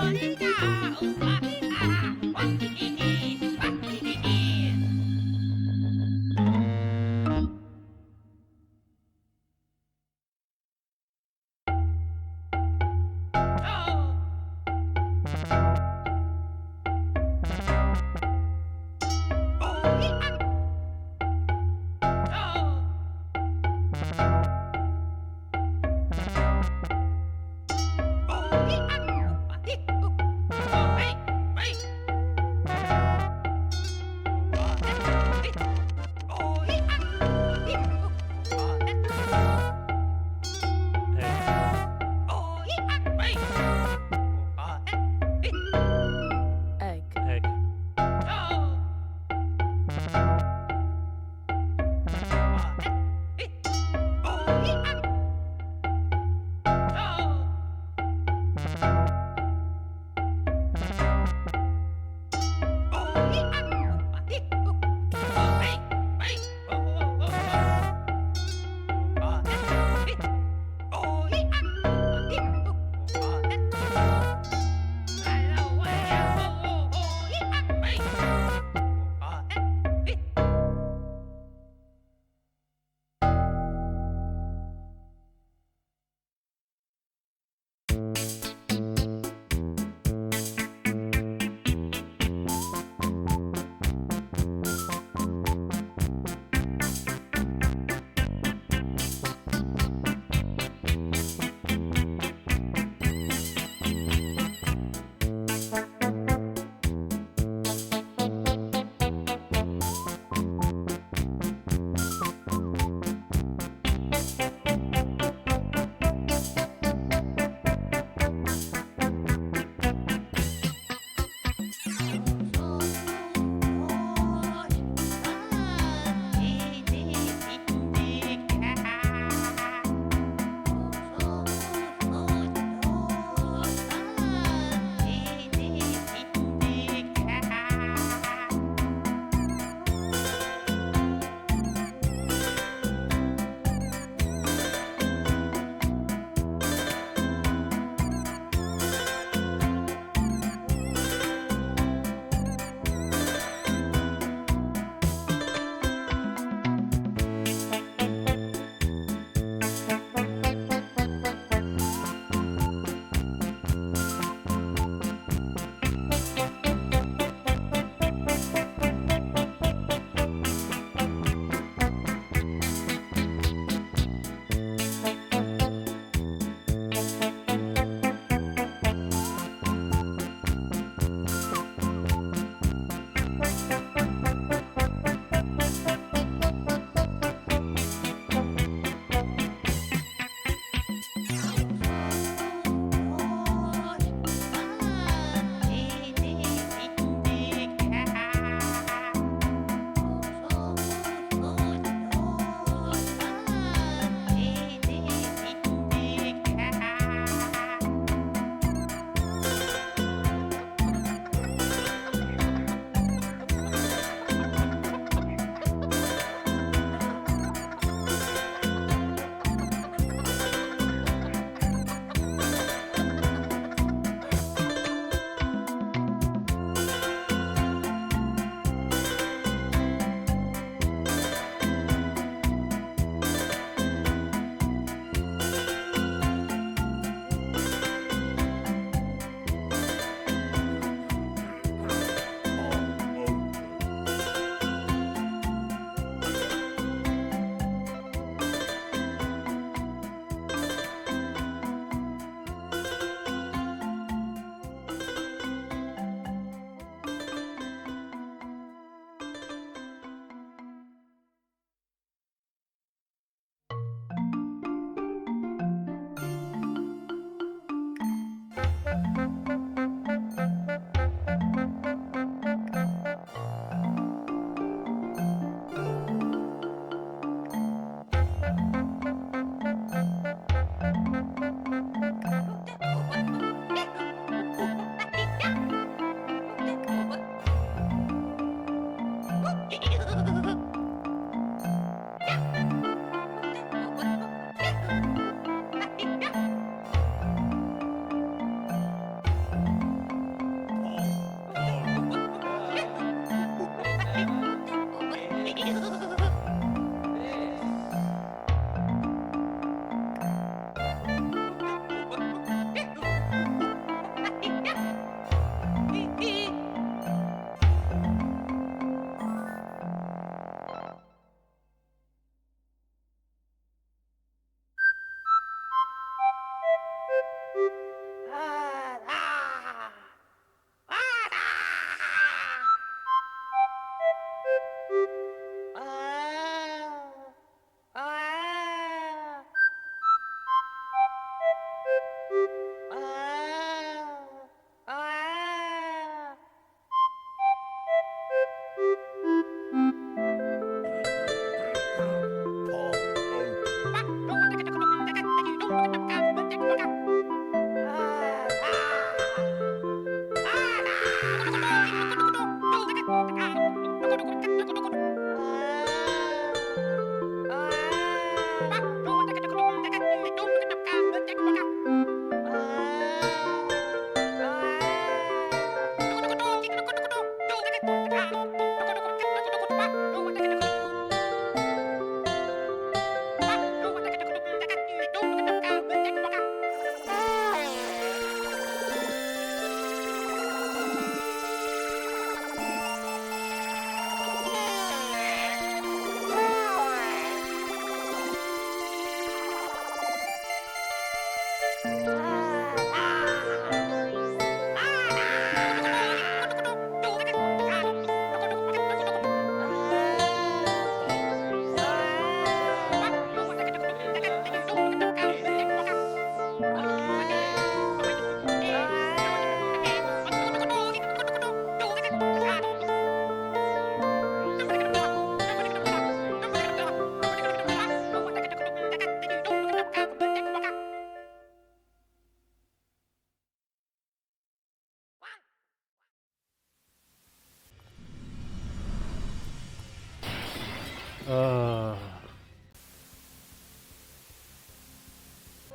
Oh,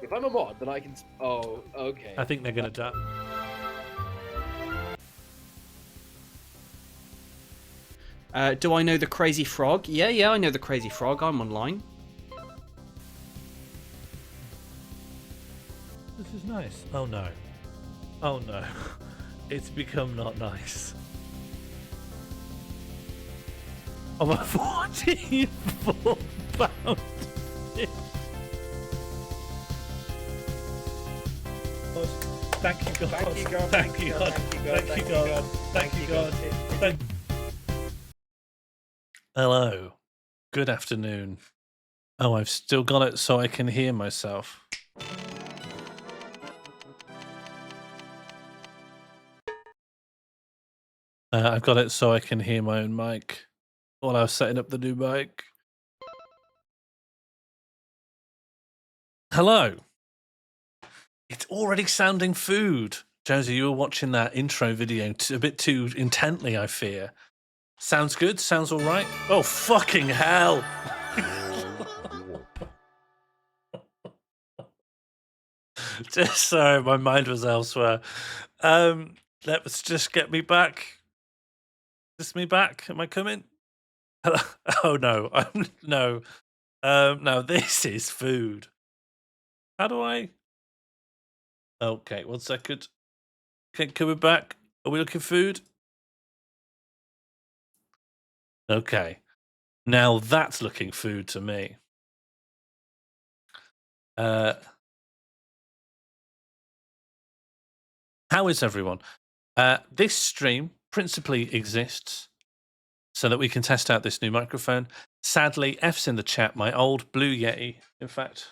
If I'm a mod, then I can. Oh, okay. I think they're gonna die. Do I know the Crazy Frog? Yeah, I know the Crazy Frog. I'm online. This is nice. Oh no. Oh no. It's become not nice. I'm a 44 pound. Thank you, God. Thank you, God. Thank you, God. Thank you, God. Thank you, God. Thank. Hello. Good afternoon. Oh, I've still got it so I can hear myself. I've got it so I can hear my own mic while I was setting up the new mic. Hello. It's already sounding food. Josie, you were watching that intro video a bit too intently, I fear. Sounds good? Sounds all right? Oh, fucking hell. Just sorry, my mind was elsewhere. Let's just get me back. Is this me back? Am I coming? Oh no, no. No, this is food. How do I? Okay, 1 second. Okay, coming back. Are we looking food? Okay. Now that's looking food to me. How is everyone? This stream principally exists so that we can test out this new microphone. Sadly, F's in the chat, my old Blue Yeti, in fact.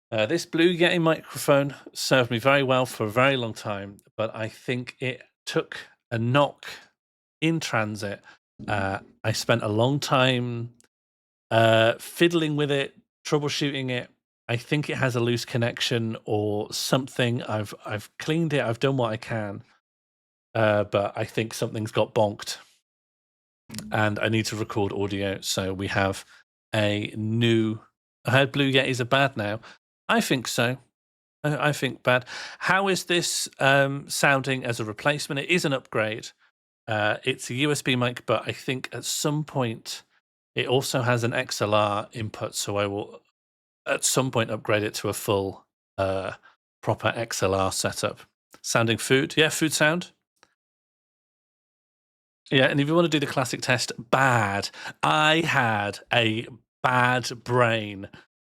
This Blue Yeti microphone served me very well for a very long time, but I think it took a knock in transit. I spent a long time fiddling with it, troubleshooting it. I think it has a loose connection or something. I've cleaned it. I've done what I can, but I think something's got bonked, and I need to record audio. So we have a new. I heard Blue Yetis are bad now. I think so. I think bad. How is this sounding as a replacement? It is an upgrade. It's a USB mic, but I think at some point it also has an XLR input. So I will at some point upgrade it to a full proper XLR setup. Sounding food. Yeah, food sound. Yeah, and if you want to do the classic test, bad. I had a bad brain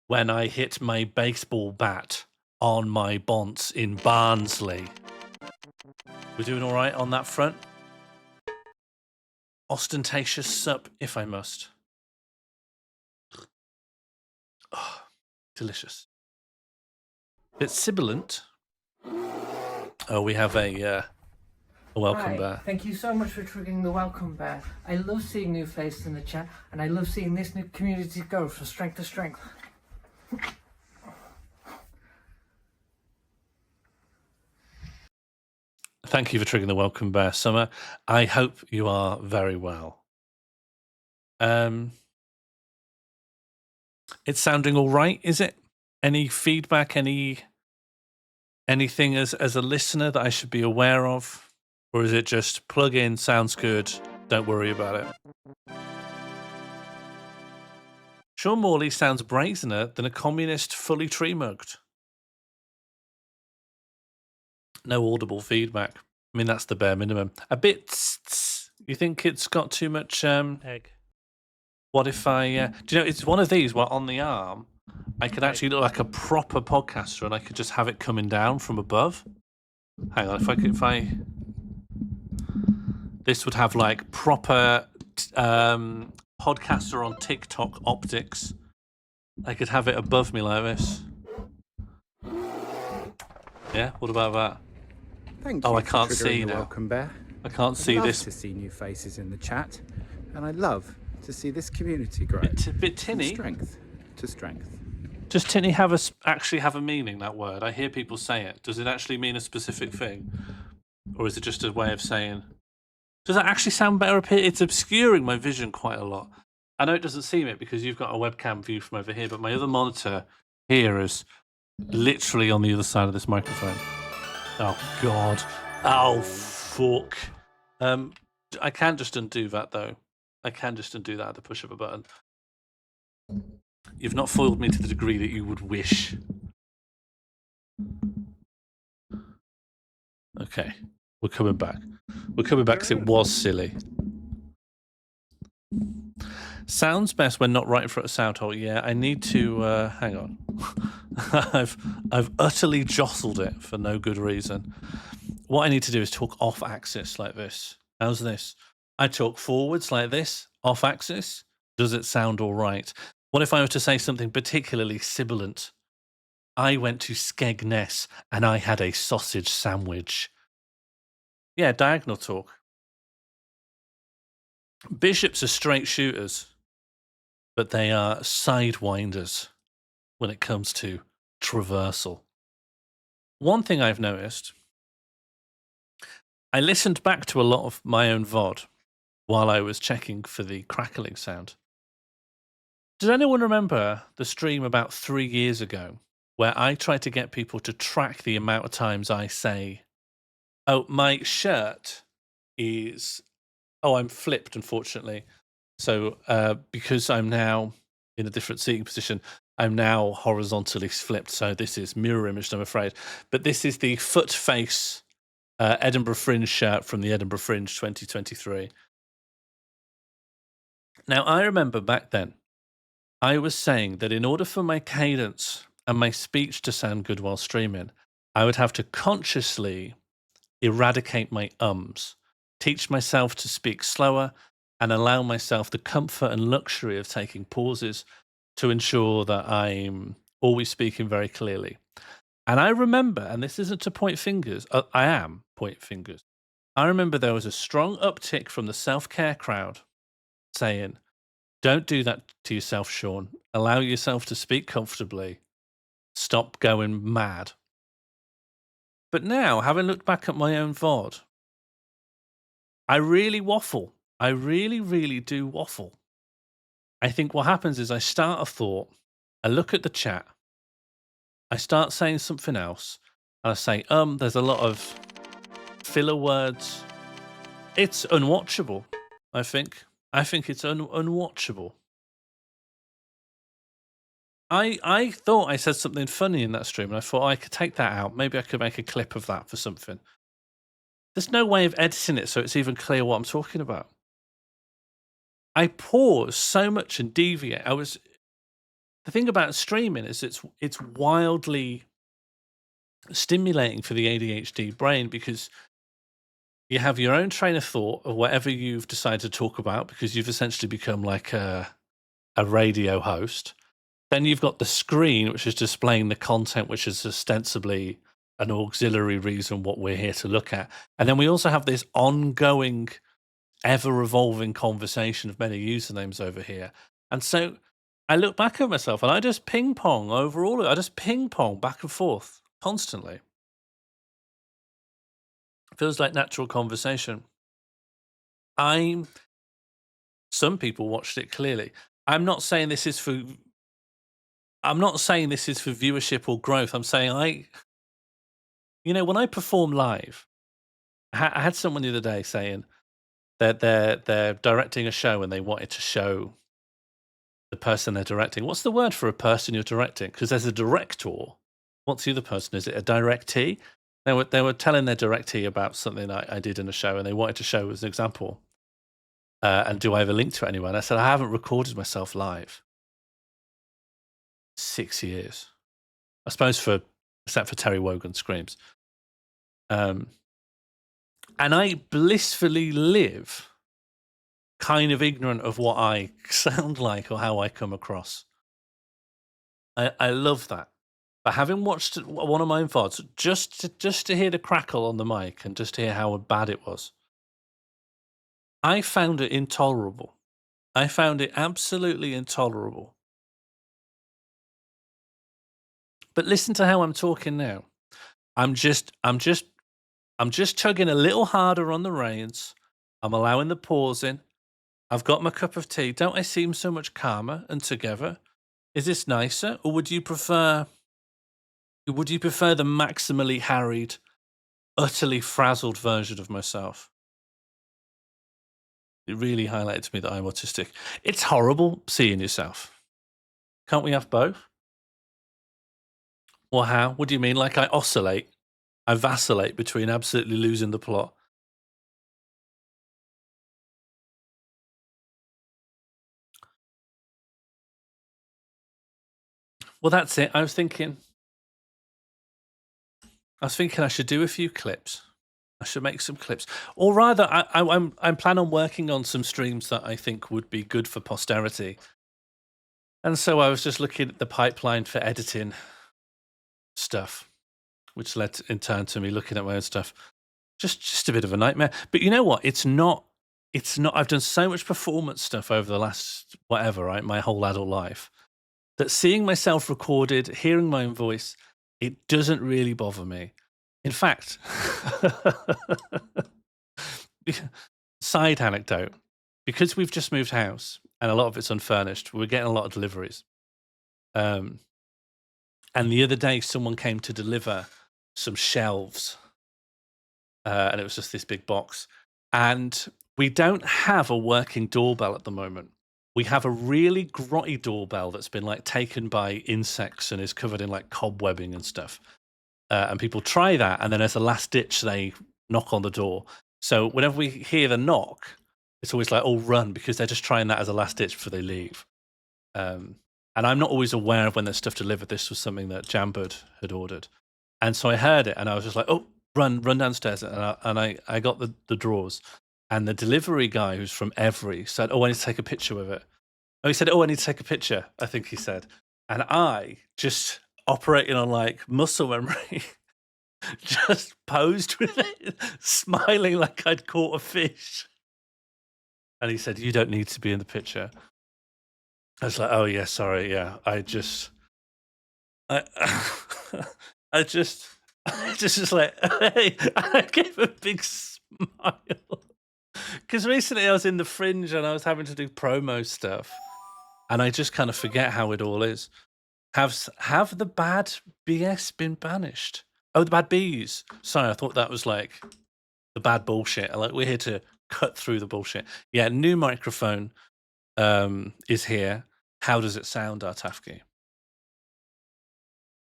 when I hit my baseball bat on my bonce in Barnsley. We're doing all right on that front. Ostentatious sup, if I must. Oh, delicious. Bit sibilant. Oh, we have a welcome Hi, bear. thank you so much for triggering the welcome bear. I love seeing new faces in the chat, and I love seeing this new community go from strength to strength. Thank you for triggering the welcome bear, Summer. I hope you are very well. It's sounding all right, is it? Any feedback, anything as a listener that I should be aware of? Or is it just plug in, sounds good, don't worry about it? Sean Morley sounds brazener than a communist fully tree-mugged. No audible feedback. I mean, that's the bare minimum. A bit... You think it's got too much egg? What if I... do you know, it's one of these where on the arm, I could actually look like a proper podcaster and I could just have it coming down from above. Hang on, if I... This would have like proper podcaster on TikTok optics. I could have it above me like this. Yeah, what about that? Thank Oh, you I can't for triggering see the now. Welcome bear. I can't I see love this. to see new faces in the chat, and I love to see this community grow. Bit From tinny. strength to strength. Does tinny actually have a meaning, that word? I hear people say it. Does it actually mean a specific thing? Or is it just a way of saying Does that actually sound better up here? It's obscuring my vision quite a lot. I know it doesn't seem it because you've got a webcam view from over here, but my other monitor here is literally on the other side of this microphone. Oh, God. Oh, fuck. I can just undo that, though. I can just undo that at the push of a button. You've not foiled me to the degree that you would wish. Okay, we're coming back. We're coming back because it was silly. Sounds best when not right in front of sound hole. Yeah, I need to hang on. I've utterly jostled it for no good reason. What I need to do is talk off axis like this. How's this? I talk forwards like this, off axis. Does it sound all right? What if I were to say something particularly sibilant? I went to Skegness and I had a sausage sandwich. Yeah, diagonal talk. Bishops are straight shooters, but they are sidewinders when it comes to traversal. One thing I've noticed, I listened back to a lot of my own VOD while I was checking for the crackling sound. Does anyone remember the stream about 3 years ago where I tried to get people to track the amount of times I say, oh, my shirt is, oh, I'm flipped, unfortunately. So because I'm now in a different seating position, I'm now horizontally flipped. So this is mirror imaged, I'm afraid. But this is the foot face Edinburgh Fringe shirt from the Edinburgh Fringe 2023. Now, I remember back then, I was saying that in order for my cadence and my speech to sound good while streaming, I would have to consciously eradicate my ums, teach myself to speak slower, and allow myself the comfort and luxury of taking pauses to ensure that I'm always speaking very clearly. And I remember, and this isn't to point fingers, I am pointing fingers. I remember there was a strong uptick from the self-care crowd saying, don't do that to yourself, Sean. Allow yourself to speak comfortably. Stop going mad. But now, having looked back at my own VOD, I really waffle. I really, really do waffle. I think what happens is I start a thought, I look at the chat, I start saying something else, and I say, there's a lot of filler words. It's unwatchable, I think. I think it's unwatchable. I thought I said something funny in that stream, and I thought I could take that out. Maybe I could make a clip of that for something. There's no way of editing it so it's even clear what I'm talking about. I pause so much and deviate. The thing about streaming is it's wildly stimulating for the ADHD brain because you have your own train of thought of whatever you've decided to talk about because you've essentially become like a radio host. Then you've got the screen, which is displaying the content, which is ostensibly an auxiliary reason what we're here to look at. And then we also have this ongoing, ever-evolving conversation of many usernames over here. And so I look back at myself and I just ping-pong over all of it. I just ping-pong back and forth constantly. Feels like natural conversation. Some people watched it clearly. I'm not saying this is for viewership or growth. I'm saying when I perform live, I had someone the other day saying that they're directing a show and they wanted to show the person they're directing. What's the word for a person you're directing? Because there's a director. What's the other person? Is it a directee? They were telling their directee about something I did in a show, and they wanted to show as an example. And do I have a link to it anywhere? And I said, I haven't recorded myself live. 6 years. I suppose except for Terry Wogan screams. And I blissfully live kind of ignorant of what I sound like or how I come across. I love that. But having watched one of my own VODs, just to hear the crackle on the mic and just to hear how bad it was, I found it intolerable. I found it absolutely intolerable. But listen to how I'm talking now. I'm just tugging a little harder on the reins. I'm allowing the pause in. I've got my cup of tea. Don't I seem so much calmer and together? Is this nicer, or would you prefer the maximally harried, utterly frazzled version of myself? It really highlighted to me that I'm autistic. It's horrible seeing yourself. Can't we have both? Or how? What do you mean? Like I oscillate? I vacillate between absolutely losing the plot. Well, that's it. I was thinking I should do a few clips. I should make some clips, or rather, I'm planning on working on some streams that I think would be good for posterity. And so I was just looking at the pipeline for editing stuff, which led in turn to me looking at my own stuff. Just a bit of a nightmare. But you know what? It's not. I've done so much performance stuff over the last whatever, right? My whole adult life, that seeing myself recorded, hearing my own voice, it doesn't really bother me. In fact, side anecdote, because we've just moved house and a lot of it's unfurnished, we're getting a lot of deliveries. And the other day, someone came to deliver some shelves, and it was just this big box. And we don't have a working doorbell at the moment. We have a really grotty doorbell that's been like taken by insects and is covered in like cobwebbing and stuff. And people try that, and then as a last ditch, they knock on the door. So whenever we hear the knock, it's always like, "Oh, run!" because they're just trying that as a last ditch before they leave. And I'm not always aware of when there's stuff delivered. This was something that Jambird had ordered, and so I heard it, and I was just like, "Oh, run downstairs!" And I got the drawers, and the delivery guy who's from Every said, "Oh, I need to take a picture with it." Oh, he said, "Oh, I need to take a picture," I think he said, and I just operating on like muscle memory, just posed with it, smiling like I'd caught a fish. And he said, "You don't need to be in the picture." I was like, "Oh yeah, sorry, yeah." I just was like, "Hey," I gave a big smile. Because recently I was in the Fringe and I was having to do promo stuff, and I just kind of forget how it all is. Have the bad BS been banished? Oh, the bad Bs. Sorry, I thought that was like the bad bullshit. Like we're here to cut through the bullshit. Yeah, new microphone is here. How does it sound, Artafki?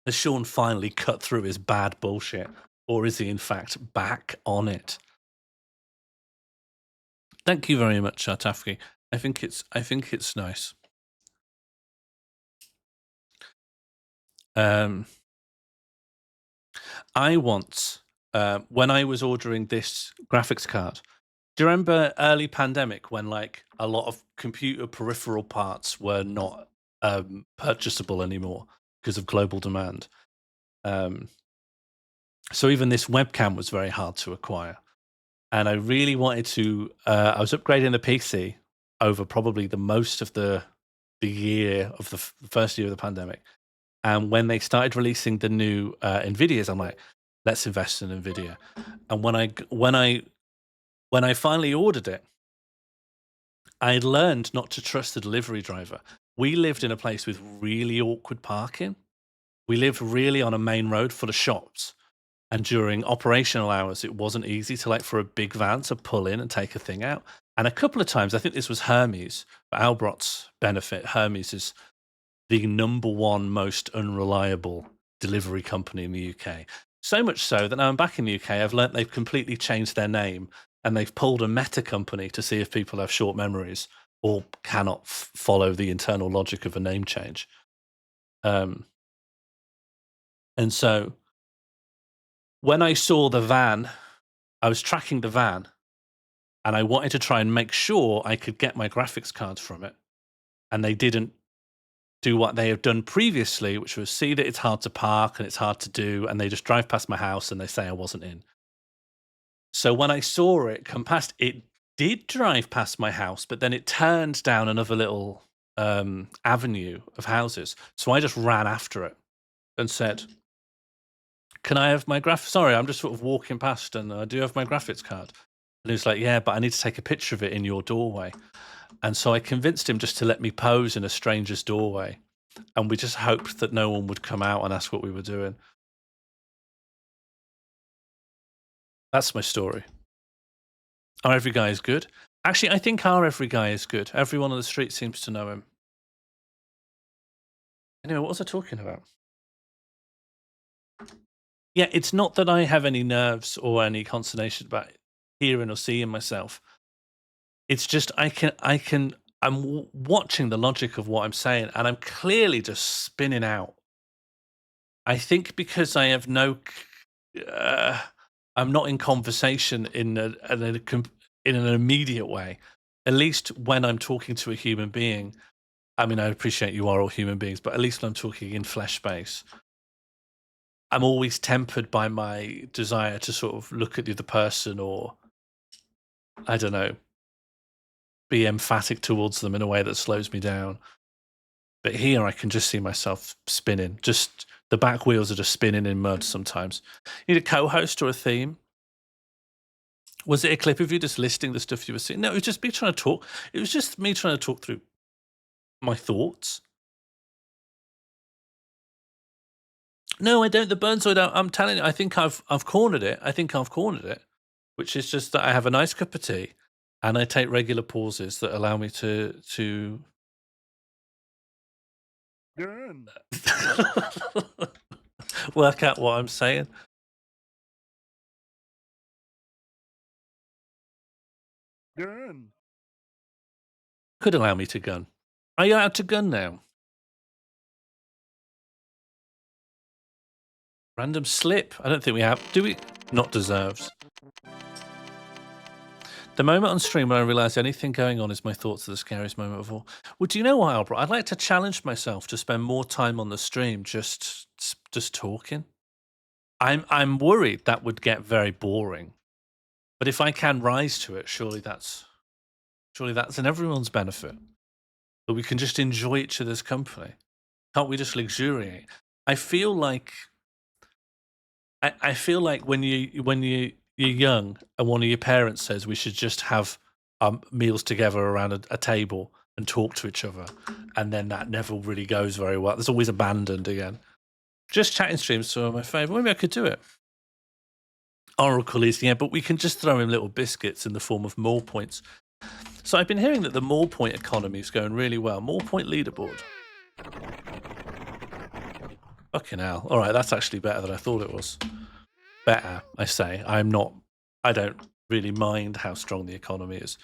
Has Sean finally cut through his bad bullshit, or is he in fact back on it? Thank you very much, Artafki. I think it's nice. I once, when I was ordering this graphics card, do you remember early pandemic when like a lot of computer peripheral parts were not purchasable anymore because of global demand? So even this webcam was very hard to acquire. And I really wanted to, I was upgrading the PC over probably the most of the year of the first year of the pandemic. And when they started releasing the new NVIDIAs, I'm like, let's invest in NVIDIA. And when I finally ordered it, I learned not to trust the delivery driver. We lived in a place with really awkward parking. We lived really on a main road full of shops. And during operational hours, it wasn't easy to for a big van to pull in and take a thing out. And a couple of times, I think this was Hermes, for Albrot's benefit. Hermes is the #1 most unreliable delivery company in the UK. So much so that now I'm back in the UK, I've learnt they've completely changed their name and they've pulled a meta company to see if people have short memories or cannot follow the internal logic of a name change. And so when I saw the van, I was tracking the van and I wanted to try and make sure I could get my graphics cards from it. And they didn't do what they have done previously, which was see that it's hard to park and it's hard to do. And they just drive past my house and they say I wasn't in. So when I saw it come past, it did drive past my house, but then it turned down another little avenue of houses. So I just ran after it and said, "Can I have my Sorry, I'm just sort of walking past and I do have my graphics card." And he was like, yeah, but I need to take a picture of it in your doorway. And so I convinced him just to let me pose in a stranger's doorway. And we just hoped that no one would come out and ask what we were doing. That's my story. Our every guy is good. Actually, I think our every guy is good. Everyone on the street seems to know him. Anyway, what was I talking about? Yeah, it's not that I have any nerves or any consternation about hearing or seeing myself. It's just I'm watching the logic of what I'm saying, and I'm clearly just spinning out. I think because I have I'm not in conversation in an immediate way. At least when I'm talking to a human being. I mean, I appreciate you are all human beings, but at least when I'm talking in flesh space, I'm always tempered by my desire to sort of look at the other person, or I don't know, be emphatic towards them in a way that slows me down. But here I can just see myself spinning. Just the back wheels are just spinning in mud sometimes. You need a co-host or a theme? Was it a clip of you just listing the stuff you were seeing? No, it was just me trying to talk. It was just me trying to talk through my thoughts. No, I don't. The Burnzoid, I'm telling you, I think I've cornered it. I think I've cornered it, which is just that I have a nice cup of tea and I take regular pauses that allow me to work out what I'm saying. Could allow me to gun. Are you allowed to gun now? Random slip. I don't think we have. Do we? Not deserves. The moment on stream when I realise anything going on is my thoughts are the scariest moment of all. Well, do you know what, Albert? I'd like to challenge myself to spend more time on the stream just talking. I'm worried that would get very boring. But if I can rise to it, surely that's in everyone's benefit. But we can just enjoy each other's company. Can't we just luxuriate? I feel like when you're young and one of your parents says we should just have meals together around a table and talk to each other, and then that never really goes very well. There's always abandoned again. Just chatting streams are my favourite. Maybe I could do it. Oracle is, yeah, but we can just throw in little biscuits in the form of more points. So I've been hearing that the more point economy is going really well. More point leaderboard. Fucking hell. All right, that's actually better than I thought it was. Better, I say. I don't really mind how strong the economy is.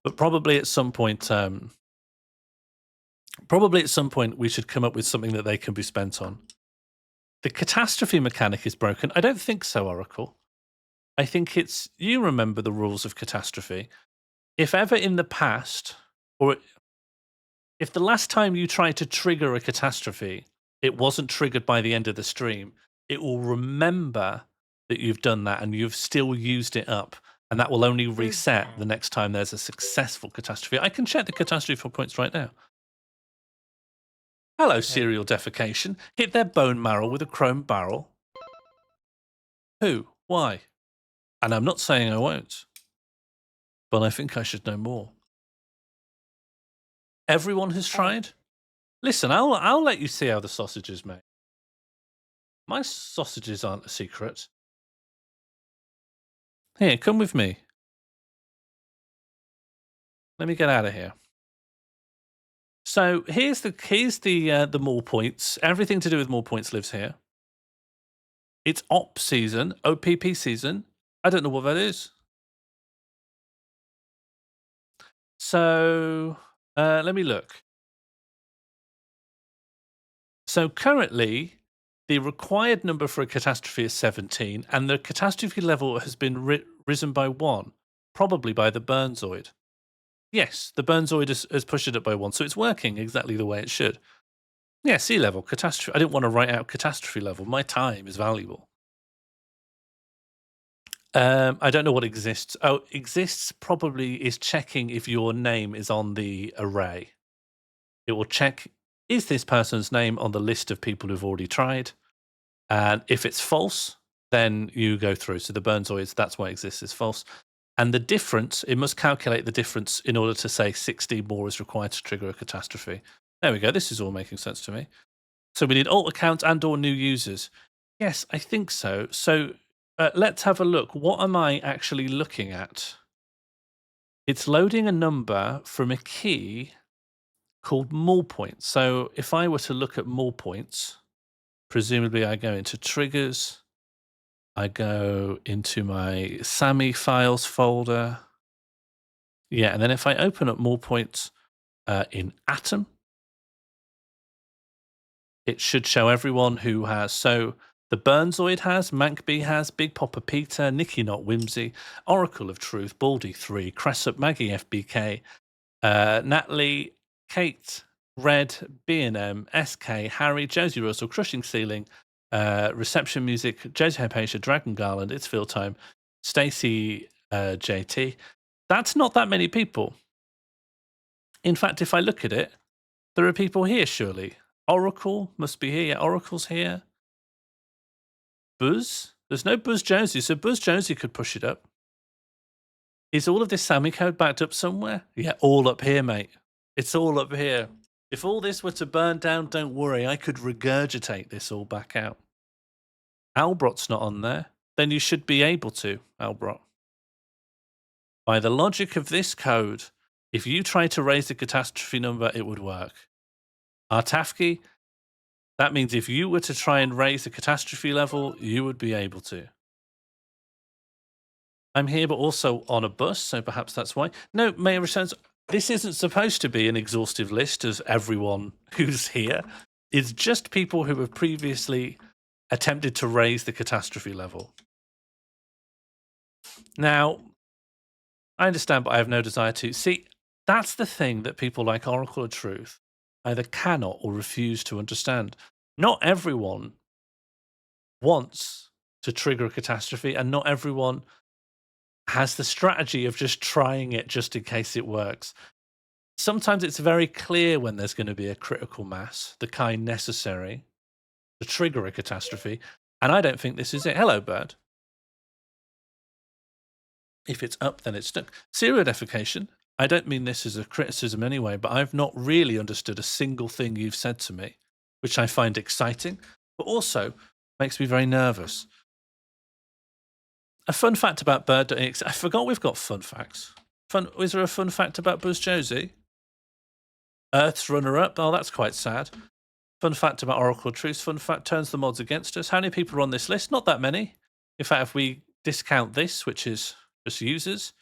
But probably at some point we should come up with something that they can be spent on. The catastrophe mechanic is broken. I don't think so, Oracle. I think it's, you remember the rules of catastrophe. If ever in the past, or if the last time you tried to trigger a catastrophe, it wasn't triggered by the end of the stream, it will remember that you've done that and you've still used it up. And that will only reset the next time there's a successful catastrophe. I can check the catastrophe points right now. Hello, serial defecation. Hit their bone marrow with a chrome barrel. Who? Why? And I'm not saying I won't, but I think I should know more. Everyone has tried? Listen, I'll let you see how the sausage is made. My sausages aren't a secret. Here, come with me. Let me get out of here. So here's the more points. Everything to do with more points lives here. It's OP season, OPP season. I don't know what that is. So let me look. So currently, the required number for a catastrophe is 17, and the catastrophe level has been risen by 1, probably by the Burnzoid. Yes, the Burnzoid has pushed it up by 1, so it's working exactly the way it should. Yeah, sea level, catastrophe. I didn't want to write out catastrophe level. My time is valuable. I don't know what exists. Oh, exists probably is checking if your name is on the array. It will check, is this person's name on the list of people who've already tried? And if it's false, then you go through. So the Burnzoids, that's why it exists, is false. And the difference, it must calculate the difference in order to say 60 more is required to trigger a catastrophe. There we go. This is all making sense to me. So we need alt accounts and or new users. Yes, I think so. So let's have a look. What am I actually looking at? It's loading a number from a key called more points. So if I were to look at more points, presumably I go into triggers. I go into my SAMI files folder. Yeah, and then if I open up more points in Atom, it should show everyone who has. So the Burnzoid has, Mankb has, Big Popper Peter, Nicky Not Whimsy, Oracle of Truth, Baldy 3, Cressup, Maggie FBK, Natalie, Kate, Red, B&M, SK, Harry, Josie Russell, Crushing Ceiling, Reception Music, Josie Hypatia, Dragon Garland, It's Fill Time, Stacey JT. That's not that many people. In fact, if I look at it, there are people here, surely. Oracle must be here. Yeah, Oracle's here. Buzz? There's no Buzz Josie, so Buzz Josie could push it up. Is all of this SAMI code backed up somewhere? Yeah, all up here, mate. It's all up here. If all this were to burn down, don't worry. I could regurgitate this all back out. Albrot's not on there. Then you should be able to, Albrot. By the logic of this code, if you try to raise the catastrophe number, it would work. Artafki, that means if you were to try and raise the catastrophe level, you would be able to. I'm here, but also on a bus, so perhaps that's why. No, Mayor returns. This isn't supposed to be an exhaustive list of everyone who's here. It's just people who have previously attempted to raise the catastrophe level. Now, I understand, but I have no desire to. See, that's the thing that people like Oracle of Truth either cannot or refuse to understand. Not everyone wants to trigger a catastrophe, and not everyone has the strategy of just trying it just in case it works. Sometimes it's very clear when there's going to be a critical mass, the kind necessary to trigger a catastrophe, and I don't think this is it. Hello, bird. If it's up, then it's stuck. Serial defecation. I don't mean this as a criticism anyway, but I've not really understood a single thing you've said to me, which I find exciting, but also makes me very nervous. A fun fact about bird.exe. I forgot we've got fun facts. Is there a fun fact about Buzz Josie? Earth's runner-up. Oh, that's quite sad. Fun fact about Oracle Truth. Fun fact turns the mods against us. How many people are on this list? Not that many. In fact, if we discount this, which is just users,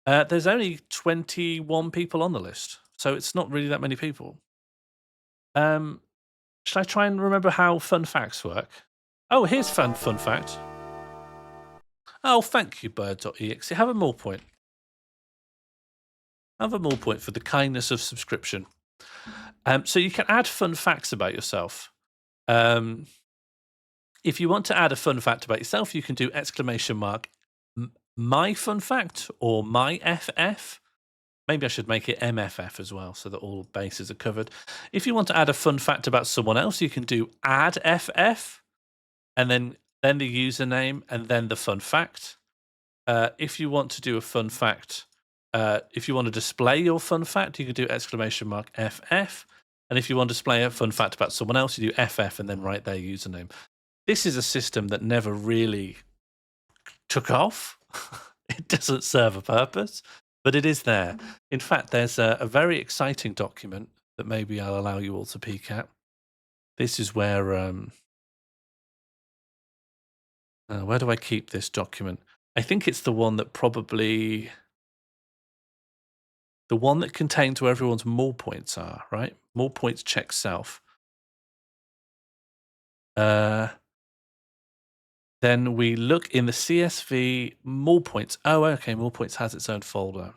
there's only 21 people on the list. So it's not really that many people. Should I try and remember how fun facts work? Oh, here's fun fact. Oh, thank you, bird.exe. Have a more point. Have a more point for the kindness of subscription. So you can add fun facts about yourself. If you want to add a fun fact about yourself, you can do my fun fact or my FF. Maybe I should make it MFF as well, so that all bases are covered. If you want to add a fun fact about someone else, you can do add FF, and then the username, and then the fun fact. If you want to do a fun fact, if you want to display your fun fact, you can do !FF. And if you want to display a fun fact about someone else, you do FF and then write their username. This is a system that never really took off. It doesn't serve a purpose, but it is there. In fact, there's a very exciting document that maybe I'll allow you all to peek at. This is where do I keep this document? I think it's the one that contains where everyone's more points are, right? More points check self. Then we look in the CSV more points. Oh, okay, more points has its own folder.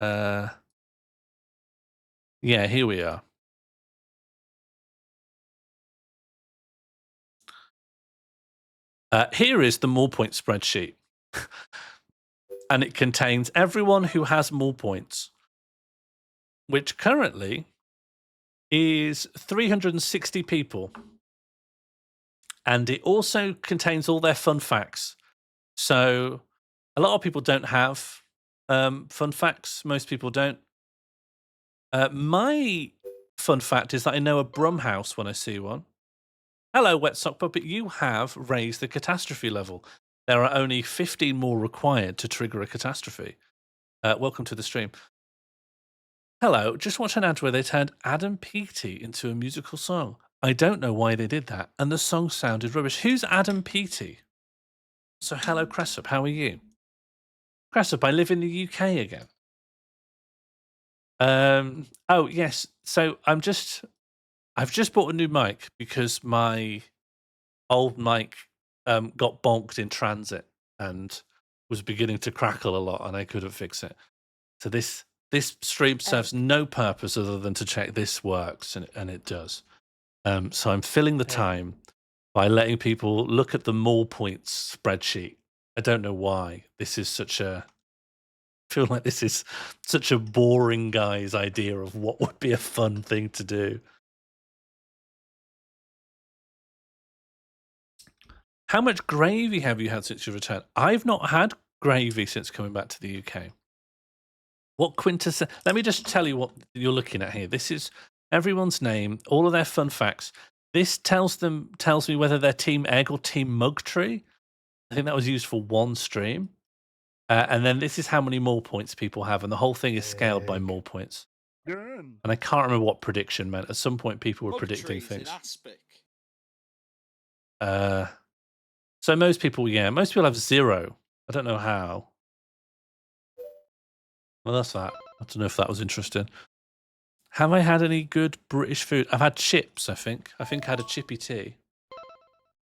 Yeah, here we are. Here is the more point spreadsheet. And it contains everyone who has more points, which currently is 360 people. And it also contains all their fun facts. So A lot of people don't have fun facts. Most people don't. My fun fact is that I know a Brum house when I see one. Hello, Wet Sock Puppet. You have raised the catastrophe level. There are only 15 more required to trigger a catastrophe. Welcome to the stream. Hello, just watched an ad where they turned Adam Peaty into a musical song. I don't know why they did that, and the song sounded rubbish. Who's Adam Peaty? So, hello, Cressup, how are you? Cressup, I live in the UK again. Oh, yes, so I've just bought a new mic because my old mic got bonked in transit and was beginning to crackle a lot, and I couldn't fix it. So this stream serves no purpose other than to check this works, and it does. So I'm filling the time by letting people look at the mall points spreadsheet. I don't know why. This is such a... I feel like this is such a boring guy's idea of what would be a fun thing to do. How much gravy have you had since your return? I've not had gravy since coming back to the UK. What quintessence? Let me just tell you what you're looking at here. This is everyone's name, all of their fun facts. This tells me whether they're Team Egg or Team Mugtree. I think that was used for one stream. And then this is how many more points people have, and the whole thing is scaled by more points. And I can't remember what prediction meant. At some point, people were predicting things. So most people have 0. I don't know how. Well, that's that. I don't know if that was interesting. Have I had any good British food? I've had chips, I think. I think I had a chippy tea.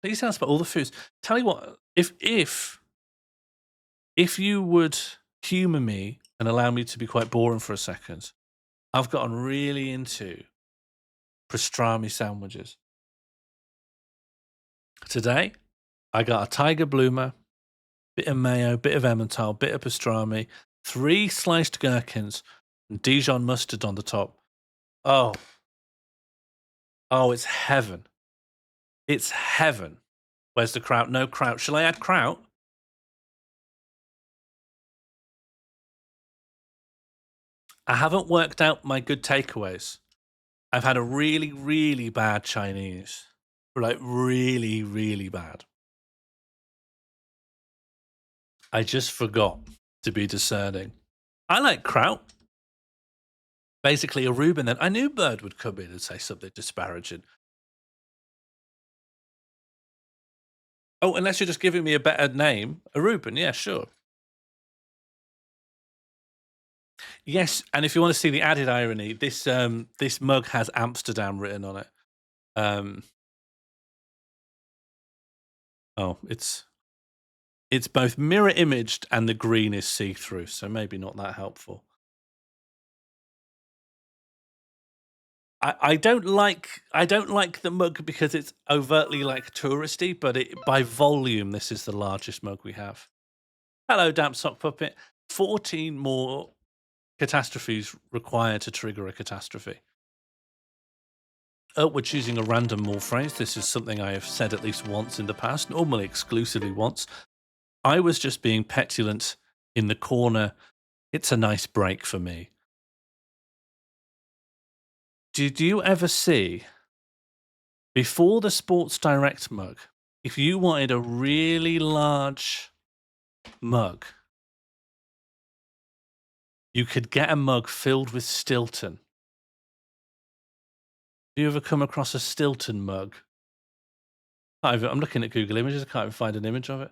Please tell us about all the foods. Tell you what, if you would humour me and allow me to be quite boring for a second, I've gotten really into pastrami sandwiches. Today, I got a tiger bloomer, bit of mayo, bit of Emmental, bit of pastrami, 3 sliced gherkins, and Dijon mustard on the top. Oh, it's heaven. It's heaven. Where's the kraut? No kraut. Shall I add kraut? I haven't worked out my good takeaways. I've had a really, really bad Chinese. Like, really, really bad. I just forgot to be discerning. I like kraut. Basically a Reuben then. I knew Bird would come in and say something disparaging. Oh, unless you're just giving me a better name. A Reuben, yeah, sure. Yes, and if you want to see the added irony, this mug has Amsterdam written on it. It's both mirror imaged and the green is see-through, so maybe not that helpful. I don't like the mug because it's overtly like touristy, but by volume, this is the largest mug we have. Hello, Damp Sock Puppet. 14 more catastrophes required to trigger a catastrophe. Oh, we're choosing a random mall phrase. This is something I have said at least once in the past, normally exclusively once. I was just being petulant in the corner. It's a nice break for me. Did you ever see, before the Sports Direct mug, if you wanted a really large mug, you could get a mug filled with Stilton? Have you ever come across a Stilton mug? I'm looking at Google Images. I can't even find an image of it.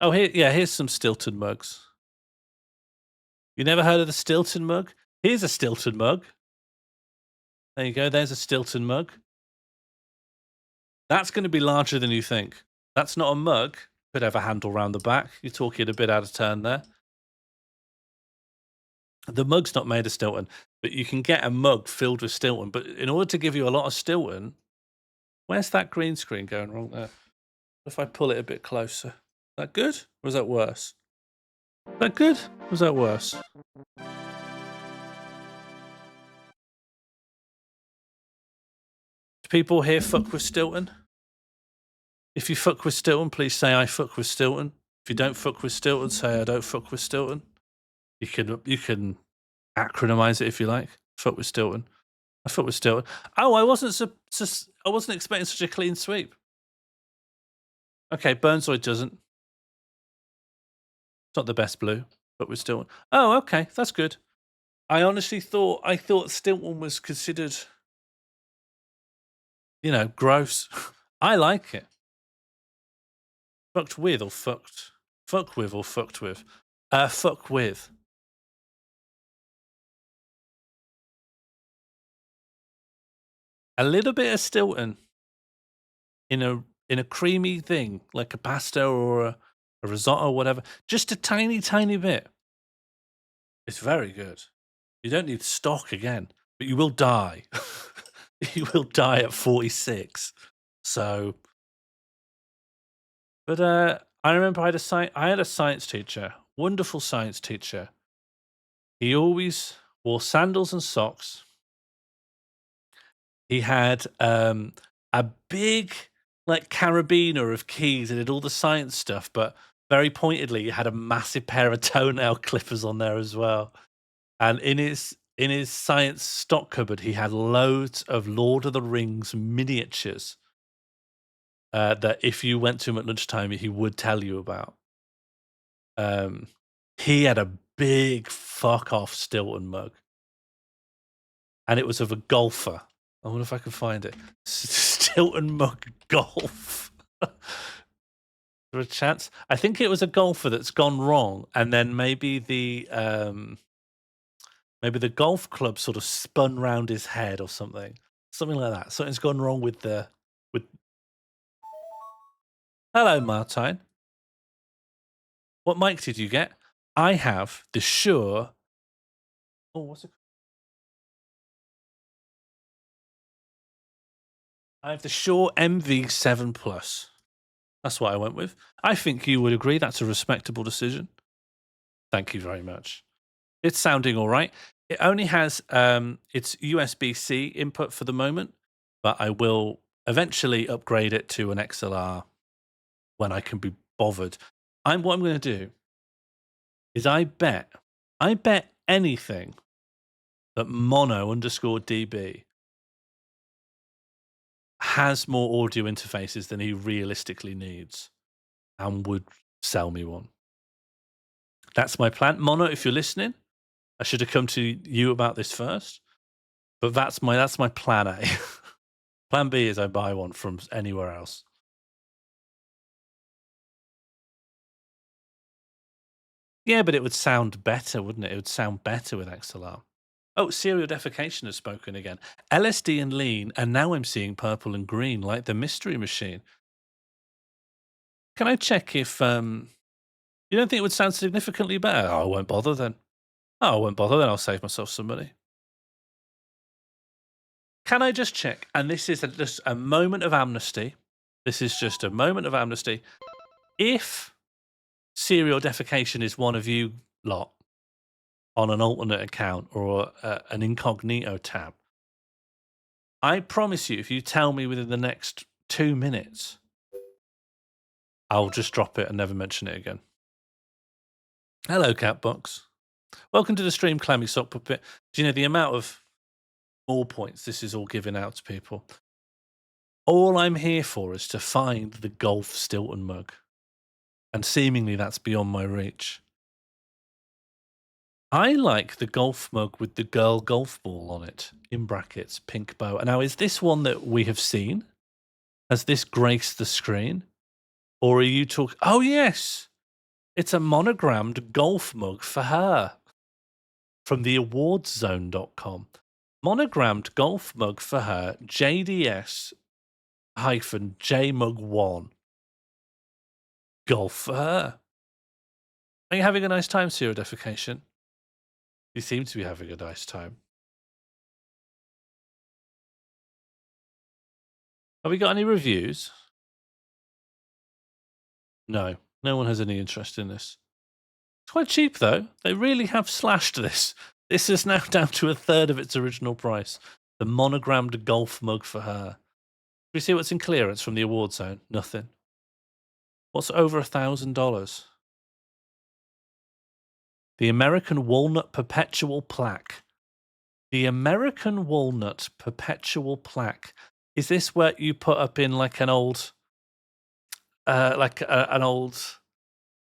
Oh, here's some Stilton mugs. You never heard of the Stilton mug? Here's a Stilton mug. There you go. There's a Stilton mug. That's going to be larger than you think. That's not a mug. Could have a handle round the back. You're talking a bit out of turn there. The mug's not made of Stilton, but you can get a mug filled with Stilton. But in order to give you a lot of Stilton, where's that green screen going wrong there? If I pull it a bit closer. Is that good? Or is that worse? Is that good? Or is that worse? Do people here fuck with Stilton? If you fuck with Stilton, please say I fuck with Stilton. If you don't fuck with Stilton, say I don't fuck with Stilton. You can acronymize it if you like. Fuck with Stilton. I fuck with Stilton. Oh, I wasn't expecting such a clean sweep. Okay, Burnsoid doesn't. It's not the best blue, but we're still. Oh, okay, that's good. I honestly thought Stilton was considered, gross. I like it. Fucked with or fucked? Fuck with or fucked with? Fuck with. A little bit of Stilton in a creamy thing like a pasta or a risotto or whatever. Just a tiny, tiny bit. It's very good. You don't need stock again, but you will die. You will die at 46. So, but I remember I had a science teacher, wonderful science teacher. He always wore sandals and socks. He had a big carabiner of keys and did all the science stuff, but very pointedly, he had a massive pair of toenail clippers on there as well. And in his science stock cupboard, he had loads of Lord of the Rings miniatures that if you went to him at lunchtime, he would tell you about. He had a big fuck off Stilton mug, and it was of a golfer. I wonder if I can find it. Stilton mug golf. Is there a chance? I think it was a golfer that's gone wrong, and then maybe the golf club sort of spun round his head or something like that. Something's gone wrong with the. Hello, Martine. What mic did you get? I have the Shure. Oh, what's it? I have the Shure MV7 Plus. That's what I went with. I think you would agree that's a respectable decision. Thank you very much. It's sounding all right. It only has its USB-C input for the moment, but I will eventually upgrade it to an XLR when I can be bothered. What I'm going to do is I bet anything that mono_DB has more audio interfaces than he realistically needs and would sell me one. That's my plan. Mono, if you're listening, I should have come to you about this first, but that's my plan A. Plan B is I buy one from anywhere else. Yeah, but it would sound better, wouldn't it? It would sound better with XLR. Oh, serial defecation has spoken again. LSD and lean, and now I'm seeing purple and green, like the mystery machine. Can I check if you don't think it would sound significantly better? Oh, I won't bother then. I'll save myself some money. Can I just check? And this is just a moment of amnesty. This is just a moment of amnesty. If serial defecation is one of you lot on an alternate account or an incognito tab, I promise you, if you tell me within the next 2 minutes, I'll just drop it and never mention it again. Hello, Catbox. Welcome to the stream, Clammy Sock Puppet. Do you know the amount of more points this is all giving out to people? All I'm here for is to find the golf Stilton mug. And seemingly that's beyond my reach. I like the golf mug with the girl golf ball on it, in brackets, pink bow. Now, is this one that we have seen? Has this graced the screen? Or are you talking... Oh, yes! It's a monogrammed golf mug for her. From the awardszone.com. Monogrammed golf mug for her, JDS-JMug1. Golf for her. Are you having a nice time, serial defecation? You seem to be having a nice time. Have we got any reviews? No. No one has any interest in this. It's quite cheap, though. They really have slashed this. This is now down to 1/3 of its original price. The monogrammed golf mug for her. Do we see what's in clearance from the award zone? Nothing. What's over $1,000? The American Walnut Perpetual Plaque. The American Walnut Perpetual Plaque. Is this where you put up in like an old, an old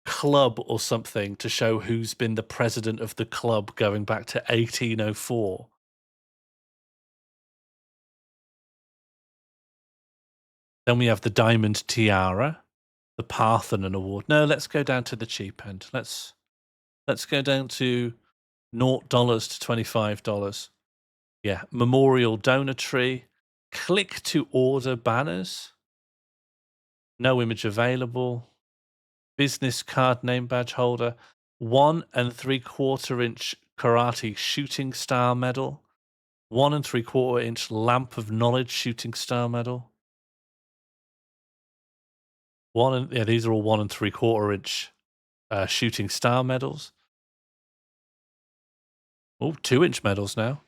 club or something to show who's been the president of the club going back to 1804? Then we have the Diamond Tiara, the Parthenon Award. No, let's go down to the cheap end. Let's go down to $0 to $25. Yeah, Memorial Donor Tree, click to order banners, no image available, business card name badge holder, 1 3/4 inch karate shooting star medal, 1 3/4 inch lamp of knowledge shooting star medal. These are all 1 3/4 inch shooting star medals. Oh, 2-inch medals now.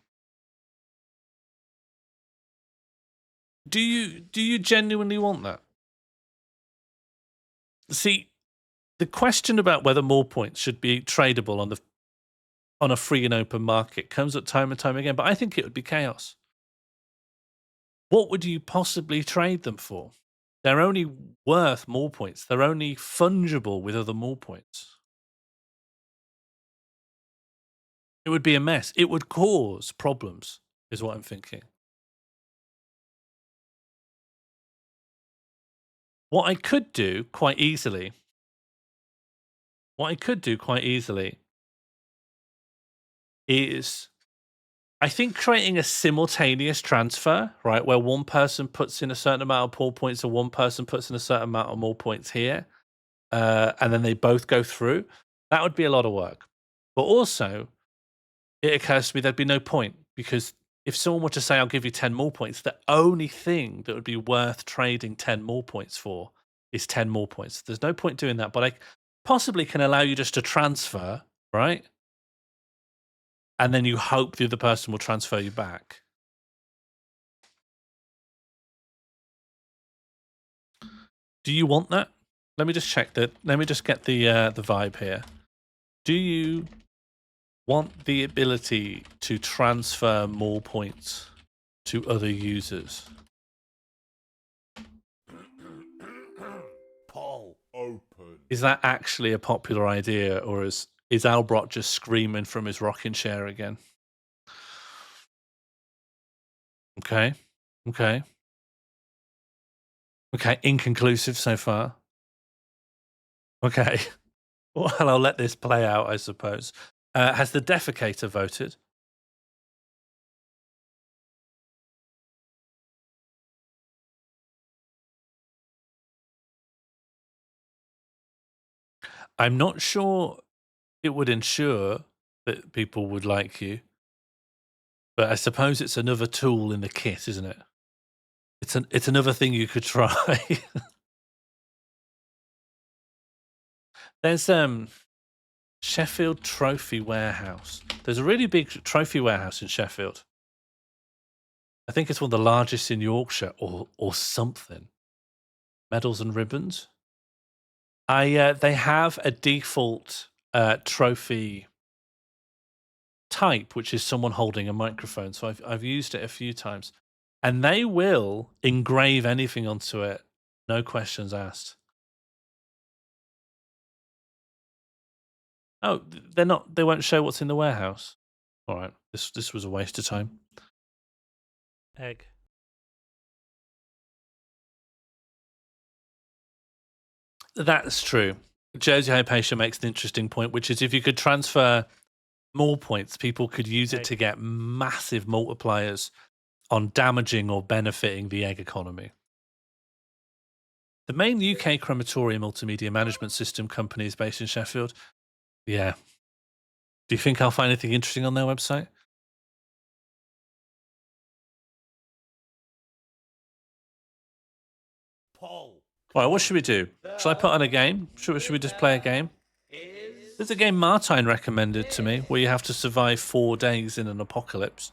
Do you genuinely want that? See, the question about whether more points should be tradable on a free and open market comes up time and time again, but I think it would be chaos. What would you possibly trade them for? They're only worth more points. They're only fungible with other more points. It would be a mess. It would cause problems, is what I'm thinking. What I could do quite easily is, I think, creating a simultaneous transfer, right, where one person puts in a certain amount of pool points and one person puts in a certain amount of more points here, and then they both go through. That would be a lot of work. But also, it occurs to me there'd be no point, because if someone were to say, I'll give you 10 more points, the only thing that would be worth trading 10 more points for is 10 more points. There's no point doing that, but I possibly can allow you just to transfer, right? And then you hope the other person will transfer you back. Do you want that? Let me just check that. Let me just get the vibe here. Do you want the ability to transfer more points to other users? Poll open. Is that actually a popular idea, or is Albrot just screaming from his rocking chair again? Okay. Inconclusive so far. Okay. Well, I'll let this play out, I suppose. Has the defecator voted? I'm not sure it would ensure that people would like you, but I suppose it's another tool in the kit, isn't it? It's another thing you could try. There's Sheffield Trophy Warehouse. There's a really big trophy warehouse in Sheffield. I think it's one of the largest in Yorkshire, or something. Medals and ribbons. They have a default trophy type, which is someone holding a microphone. So I've used it a few times, and they will engrave anything onto it, no questions asked. Oh, they won't show what's in the warehouse. All right, this was a waste of time. Egg. That's true. Josie Hypatia makes an interesting point, which is if you could transfer more points, people could use it to get massive multipliers on damaging or benefiting the egg economy. The main UK crematorium multimedia management system company is based in Sheffield. Yeah. Do you think I'll find anything interesting on their website? Poll. All right, what should we do? Shall I put on a game? Should we just play a game? There's a game Martine recommended to me where you have to survive 4 days in an apocalypse.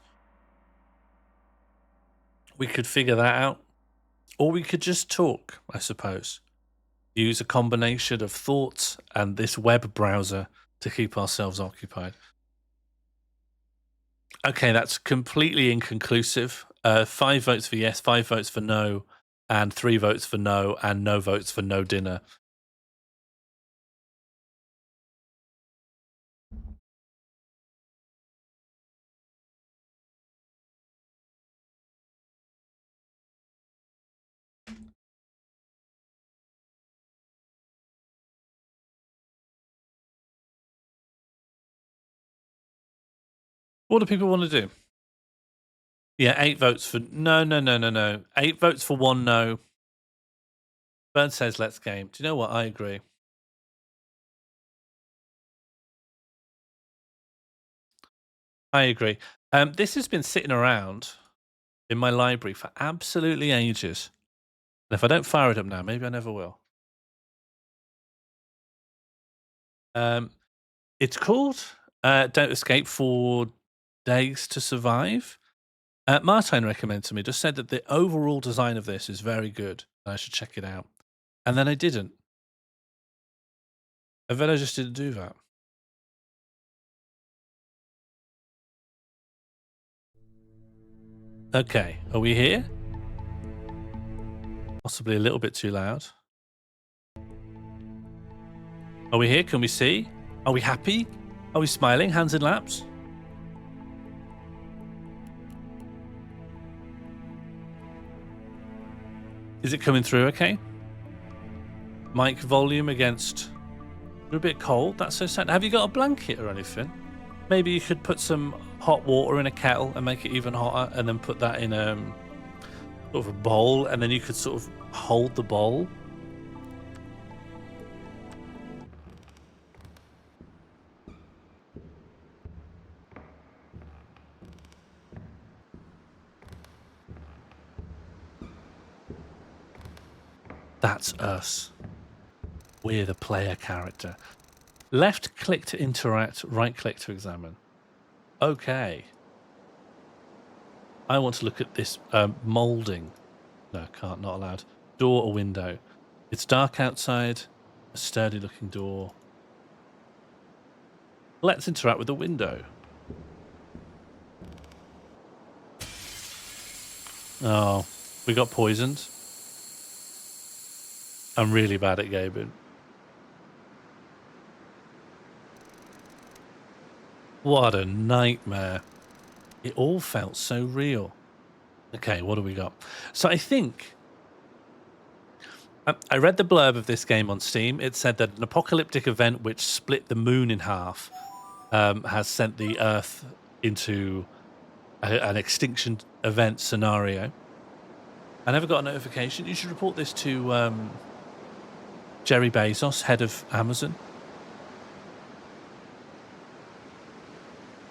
We could figure that out. Or we could just talk, I suppose. Use a combination of thoughts and this web browser to keep ourselves occupied. Okay, that's completely inconclusive. 5 votes for yes, 5 votes for no, and 3 votes for no, and no votes for no dinner. What do people want to do? Yeah, 8 votes for no. 8 votes for 1 no. Burn says let's game. Do you know what? I agree. I agree. This has been sitting around in my library for absolutely ages. And if I don't fire it up now, maybe I never will. It's called Don't Escape 4 Days to Survive. Martine recommended to me, just said that the overall design of this is very good. And I should check it out. And then I didn't. And then I just didn't do that. Okay, are we here? Possibly a little bit too loud. Are we here? Can we see? Are we happy? Are we smiling? Hands in laps? Is it coming through okay? Mic volume against... We're a bit cold. That's so sad. Have you got a blanket or anything? Maybe you could put some hot water in a kettle and make it even hotter, and then put that in sort of a bowl, and then you could sort of hold the bowl. That's us. We're the player character. Left click to interact, right click to examine. Okay. I want to look at this moulding. No, can't, not allowed. Door or window. It's dark outside, a sturdy looking door. Let's interact with the window. Oh, we got poisoned. I'm really bad at gaming. What a nightmare. It all felt so real. Okay, what do we got? So I think... I read the blurb of this game on Steam. It said that an apocalyptic event which split the moon in half has sent the Earth into an extinction event scenario. I never got a notification. You should report this to Jerry Bezos, head of Amazon.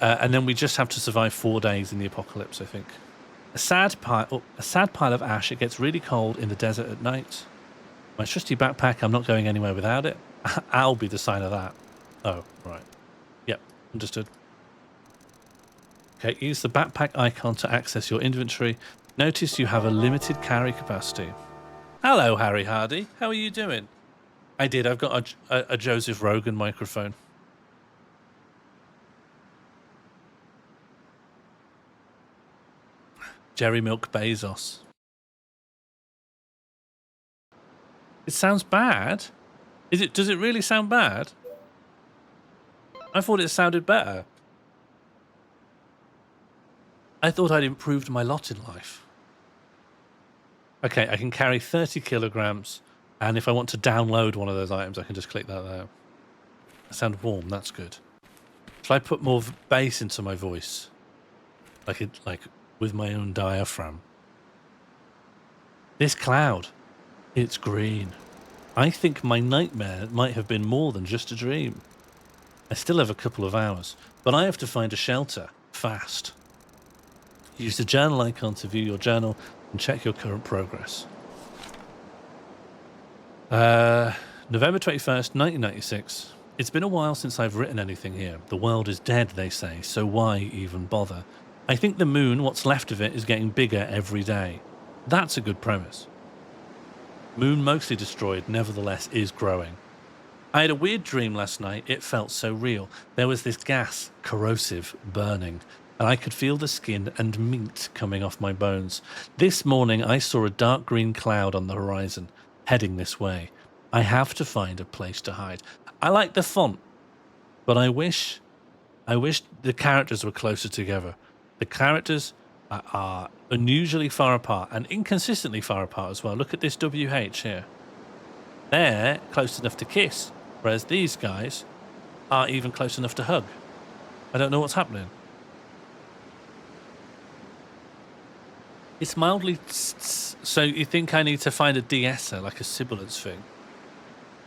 And then we just have to survive 4 days in the apocalypse, I think. A sad pile of ash. It gets really cold in the desert at night. My trusty backpack, I'm not going anywhere without it. I'll be the sign of that. Oh, right. Yep, understood. Okay, use the backpack icon to access your inventory. Notice you have a limited carry capacity. Hello, Harry Hardy. How are you doing? I did. I've got a Joseph Rogan microphone. Jerry Milk Bezos. It sounds bad. Does it really sound bad? I thought it sounded better. I thought I'd improved my lot in life. Okay, I can carry 30 kilograms, and if I want to download one of those items, I can just click that there. I sound warm, that's good. Shall I put more bass into my voice? Like with my own diaphragm. This cloud, it's green. I think my nightmare might have been more than just a dream. I still have a couple of hours, but I have to find a shelter fast. Use the journal icon to view your journal and check your current progress. November 21st, 1996. It's been a while since I've written anything here. The world is dead, they say, so why even bother? I think the moon, what's left of it, is getting bigger every day. That's a good premise. Moon mostly destroyed, nevertheless is growing. I had a weird dream last night. It felt so real. There was this gas, corrosive, burning, and I could feel the skin and meat coming off my bones. This morning, I saw a dark green cloud on the horizon, heading this way. I have to find a place to hide. I like the font, but I wish the characters were closer together. The characters are unusually far apart and inconsistently far apart as well. Look at this WH here. They're close enough to kiss, whereas these guys aren't even close enough to hug. I don't know what's happening. It's mildly so you think I need to find a de-esser, like a sibilance thing?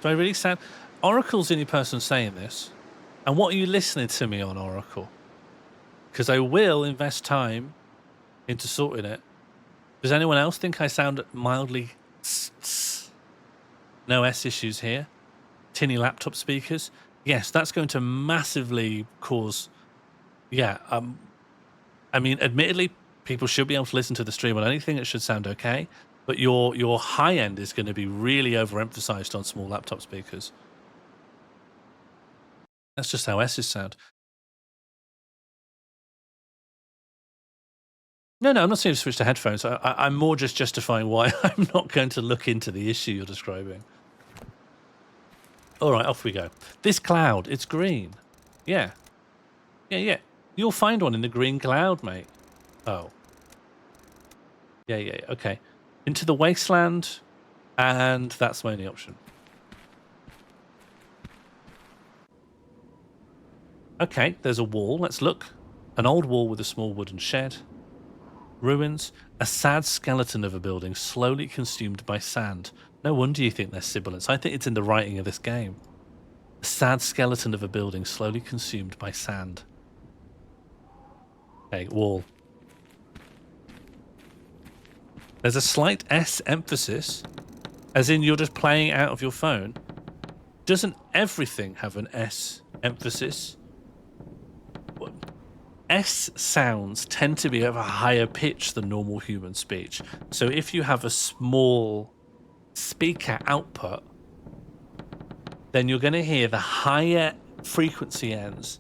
Do I really sound... Oracle's the only person saying this. And what are you listening to me on, Oracle? Because I will invest time into sorting it. Does anyone else think I sound mildly... No S issues here? Tinny laptop speakers? Yes, that's going to massively cause... Yeah, I mean, admittedly, people should be able to listen to the stream on anything. It should sound okay. But your high end is going to be really overemphasized on small laptop speakers. That's just how S's sound. No, I'm not saying to switch to headphones. I'm more just justifying why I'm not going to look into the issue you're describing. All right, off we go. This cloud, it's green. Yeah. Yeah. You'll find one in the green cloud, mate. Oh. Yeah, okay. Into the wasteland, and that's my only option. Okay, there's a wall. Let's look. An old wall with a small wooden shed. Ruins. A sad skeleton of a building slowly consumed by sand. No wonder you think they're sibilants. I think it's in the writing of this game. A sad skeleton of a building slowly consumed by sand. Okay, wall. There's a slight S emphasis, as in you're just playing out of your phone. Doesn't everything have an S emphasis? S sounds tend to be of a higher pitch than normal human speech. So if you have a small speaker output, then you're going to hear the higher frequency ends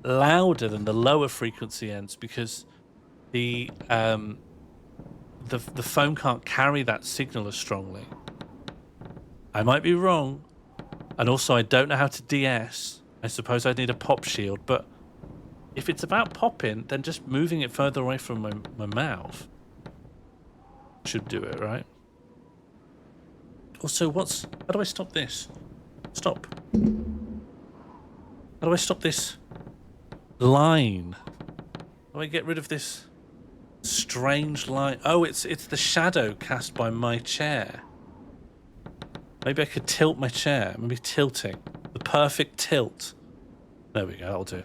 louder than the lower frequency ends because the phone can't carry that signal as strongly. I might be wrong, and also I don't know how to DS. I suppose I'd need a pop shield, but if it's about popping, then just moving it further away from my mouth should do it, right? Also, how do I stop this? Stop. How do I stop this line? How do I get rid of this strange line? Oh, it's the shadow cast by my chair. Maybe I could tilt my chair. Maybe tilting. The perfect tilt. There we go, that'll do.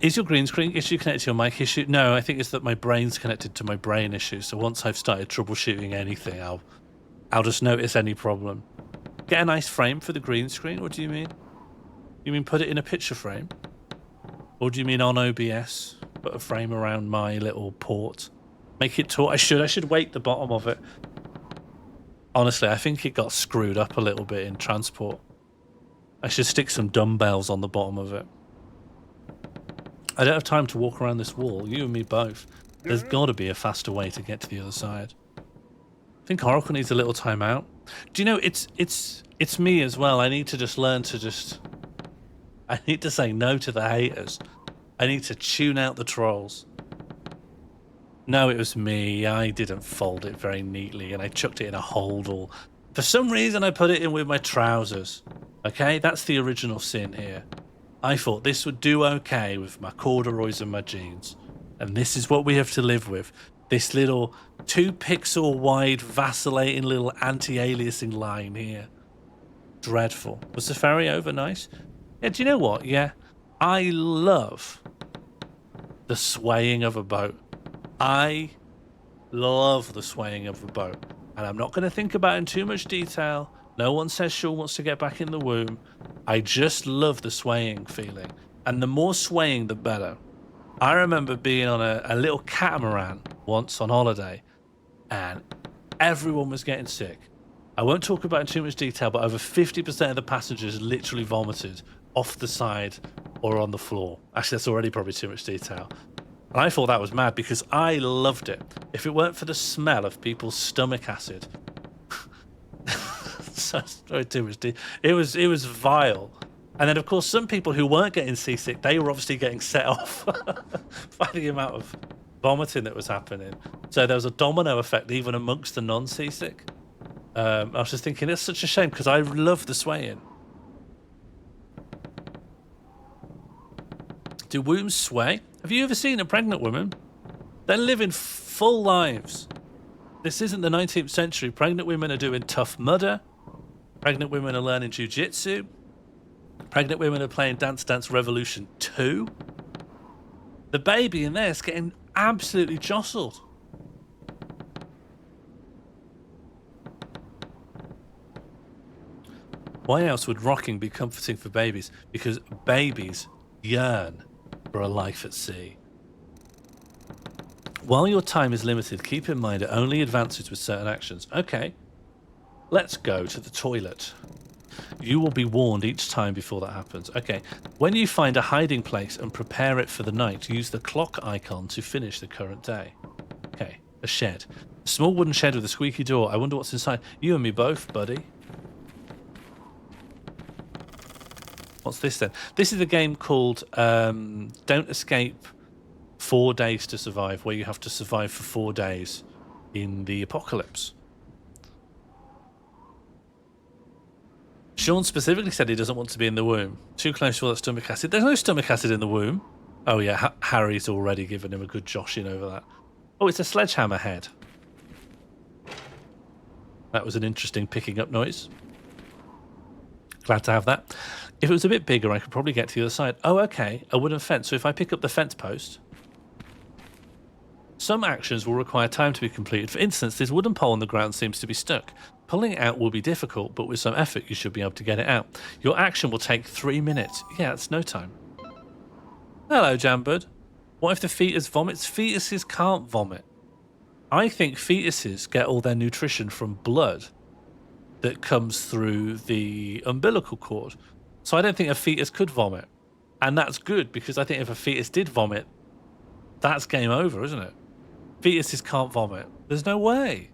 Is your green screen issue connected to your mic issue? No, I think it's that my brain's connected to my brain issue. So once I've started troubleshooting anything, I'll just notice any problem. Get a nice frame for the green screen? What do you mean? You mean put it in a picture frame? Or do you mean on OBS? Put a frame around my little port. Make it taut. I should weight the bottom of it. Honestly, I think it got screwed up a little bit in transport. I should stick some dumbbells on the bottom of it. I don't have time to walk around this wall. You and me both. There's got to be a faster way to get to the other side. I think Oracle needs a little time out. Do you know, it's me as well. I need to just learn to I need to say no to the haters. I need to tune out the trolls. No, it was me. I didn't fold it very neatly and I chucked it in a holdall. For some reason, I put it in with my trousers. Okay, that's the original sin here. I thought this would do okay with my corduroys and my jeans. And this is what we have to live with. This little 2-pixel wide vacillating little anti-aliasing line here. Dreadful. Was the ferry over nice? Yeah, do you know what? Yeah, I love the swaying of a boat. I love the swaying of a boat. And I'm not going to think about it in too much detail. No one says Sean wants to get back in the womb. I just love the swaying feeling. And the more swaying, the better. I remember being on a little catamaran once on holiday. And everyone was getting sick. I won't talk about it in too much detail, but over 50% of the passengers literally vomited off the side or on the floor. Actually, that's already probably too much detail. And I thought that was mad because I loved it. If it weren't for the smell of people's stomach acid, sorry, too much it was vile. And then, of course, some people who weren't getting seasick, they were obviously getting set off by the amount of vomiting that was happening. So there was a domino effect even amongst the non-seasick. I was just thinking, it's such a shame because I love the swaying. Do wombs sway? Have you ever seen a pregnant woman? They're living full lives. This isn't the 19th century. Pregnant women are doing Tough Mudder. Pregnant women are learning jiu-jitsu. Pregnant women are playing Dance Dance Revolution 2. The baby in there is getting absolutely jostled. Why else would rocking be comforting for babies? Because babies yearn for a life at sea. While your time is limited, keep in mind it only advances with certain actions. Okay, let's go to the toilet. You will be warned each time before that happens. Okay, when you find a hiding place and prepare it for the night, use the clock icon to finish the current day. Okay, a shed. A small wooden shed with a squeaky door. I wonder what's inside. You and me both, buddy. What's this then? This is a game called Don't Escape 4 Days to Survive, where you have to survive for 4 days in the apocalypse. Sean specifically said he doesn't want to be in the womb. Too close to all that stomach acid. There's no stomach acid in the womb. Oh yeah, Harry's already given him a good joshing over that. Oh, it's a sledgehammer head. That was an interesting picking up noise. Glad to have that. If it was a bit bigger, I could probably get to the other side. Oh, okay, a wooden fence. So if I pick up the fence post, some actions will require time to be completed. For instance, this wooden pole on the ground seems to be stuck. Pulling it out will be difficult, but with some effort, you should be able to get it out. Your action will take 3 minutes. Yeah, it's no time. Hello, Jambud. What if the fetus vomits? Fetuses can't vomit. I think fetuses get all their nutrition from blood that comes through the umbilical cord. So I don't think a fetus could vomit. And that's good, because I think if a fetus did vomit, that's game over, isn't it? Fetuses can't vomit. There's no way.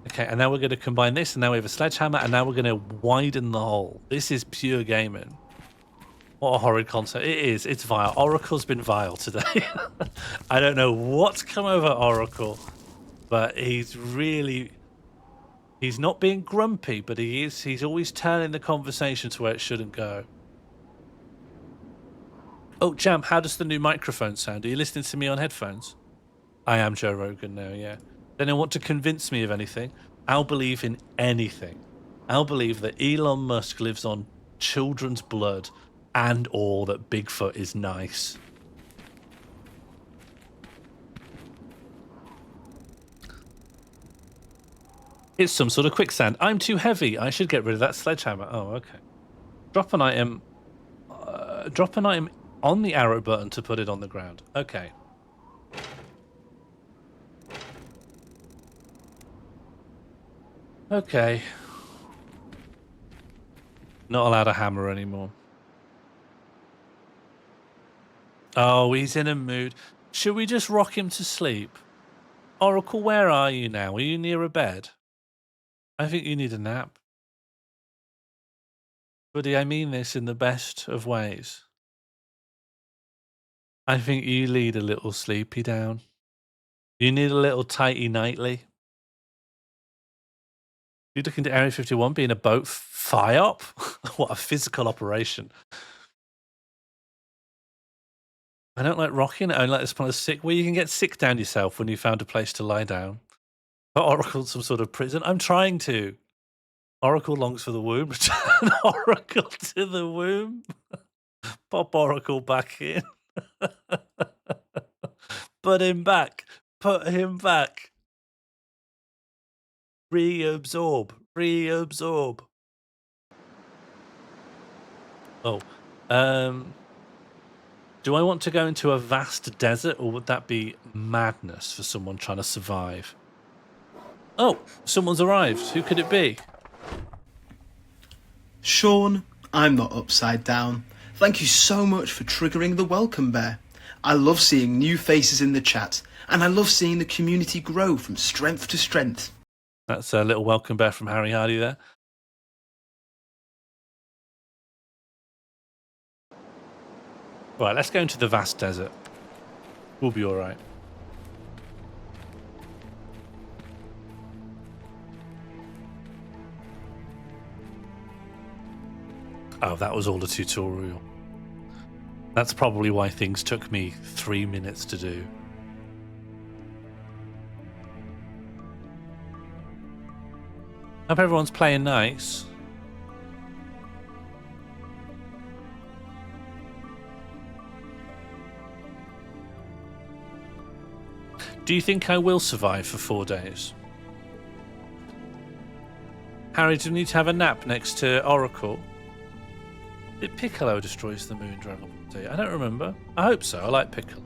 Okay, and now we're going to combine this, and now we have a sledgehammer, and now we're going to widen the hole. This is pure gaming. What a horrid concept. It is. It's vile. Oracle's been vile today. I don't know what's come over Oracle, but he's not being grumpy, but he's always turning the conversation to where it shouldn't go. Oh, Jam, how does the new microphone sound? Are you listening to me on headphones? I am Joe Rogan now, yeah. They don't want to convince me of anything. I'll believe in anything. I'll believe that Elon Musk lives on children's blood and or that Bigfoot is nice. It's some sort of quicksand. I'm too heavy. I should get rid of that sledgehammer. Oh, okay. Drop an item on the arrow button to put it on the ground. Okay. Okay. Not allowed a hammer anymore. Oh, he's in a mood. Should we just rock him to sleep? Oracle, where are you now? Are you near a bed? I think you need a nap. Buddy, I mean this in the best of ways. I think you need a little sleepy down. You need a little tighty nightly. You look into Area 51 being a boat fire-up? What a physical operation. I don't like rocking. I like this kind of sick. Well, you can get sick down yourself when you found a place to lie down. But Oracle, some sort of prison. I'm trying to. Oracle longs for the womb. Return Oracle to the womb. Pop Oracle back in. Put him back. Put him back. Reabsorb. Reabsorb. Oh. Do I want to go into a vast desert, or would that be madness for someone trying to survive? Oh, someone's arrived. Who could it be? Sean, I'm not upside down. Thank you so much for triggering the welcome bear. I love seeing new faces in the chat, and I love seeing the community grow from strength to strength. That's a little welcome bear from Harry Hardy there. Right, let's go into the vast desert. We'll be all right. Oh, that was all a tutorial. That's probably why things took me 3 minutes to do. Hope everyone's playing nice. Do you think I will survive for 4 days? Harry, do we need to have a nap next to Oracle? Did Piccolo destroys the moon Dragon Ball Z? I don't remember. I hope so. I like Piccolo.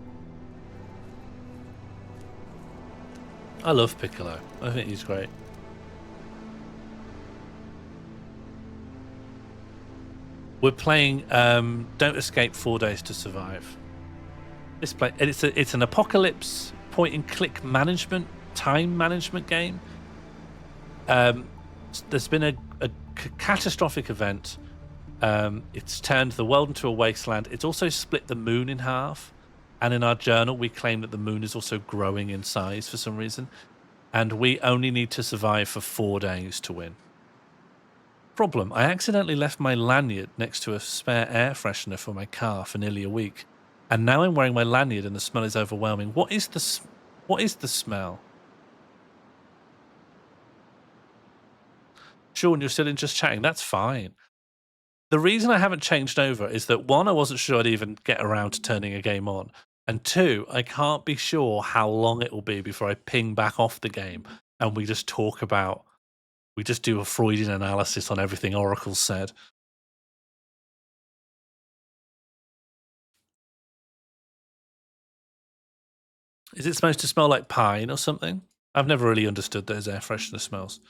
I love Piccolo. I think he's great. We're playing Don't Escape 4 Days to Survive. This play, and it's an apocalypse point and click management, time management game. There's been a catastrophic event. It's turned the world into a wasteland. It's also split the moon in half. And in our journal, we claim that the moon is also growing in size for some reason. And we only need to survive for 4 days to win. Problem, I accidentally left my lanyard next to a spare air freshener for my car for nearly a week. And now I'm wearing my lanyard and the smell is overwhelming. What is the smell? Sean, you're still in just chatting. That's fine. The reason I haven't changed over is that, one, I wasn't sure I'd even get around to turning a game on. And two, I can't be sure how long it will be before I ping back off the game and we just do a Freudian analysis on everything Oracle said. Is it supposed to smell like pine or something? I've never really understood those air freshener smells.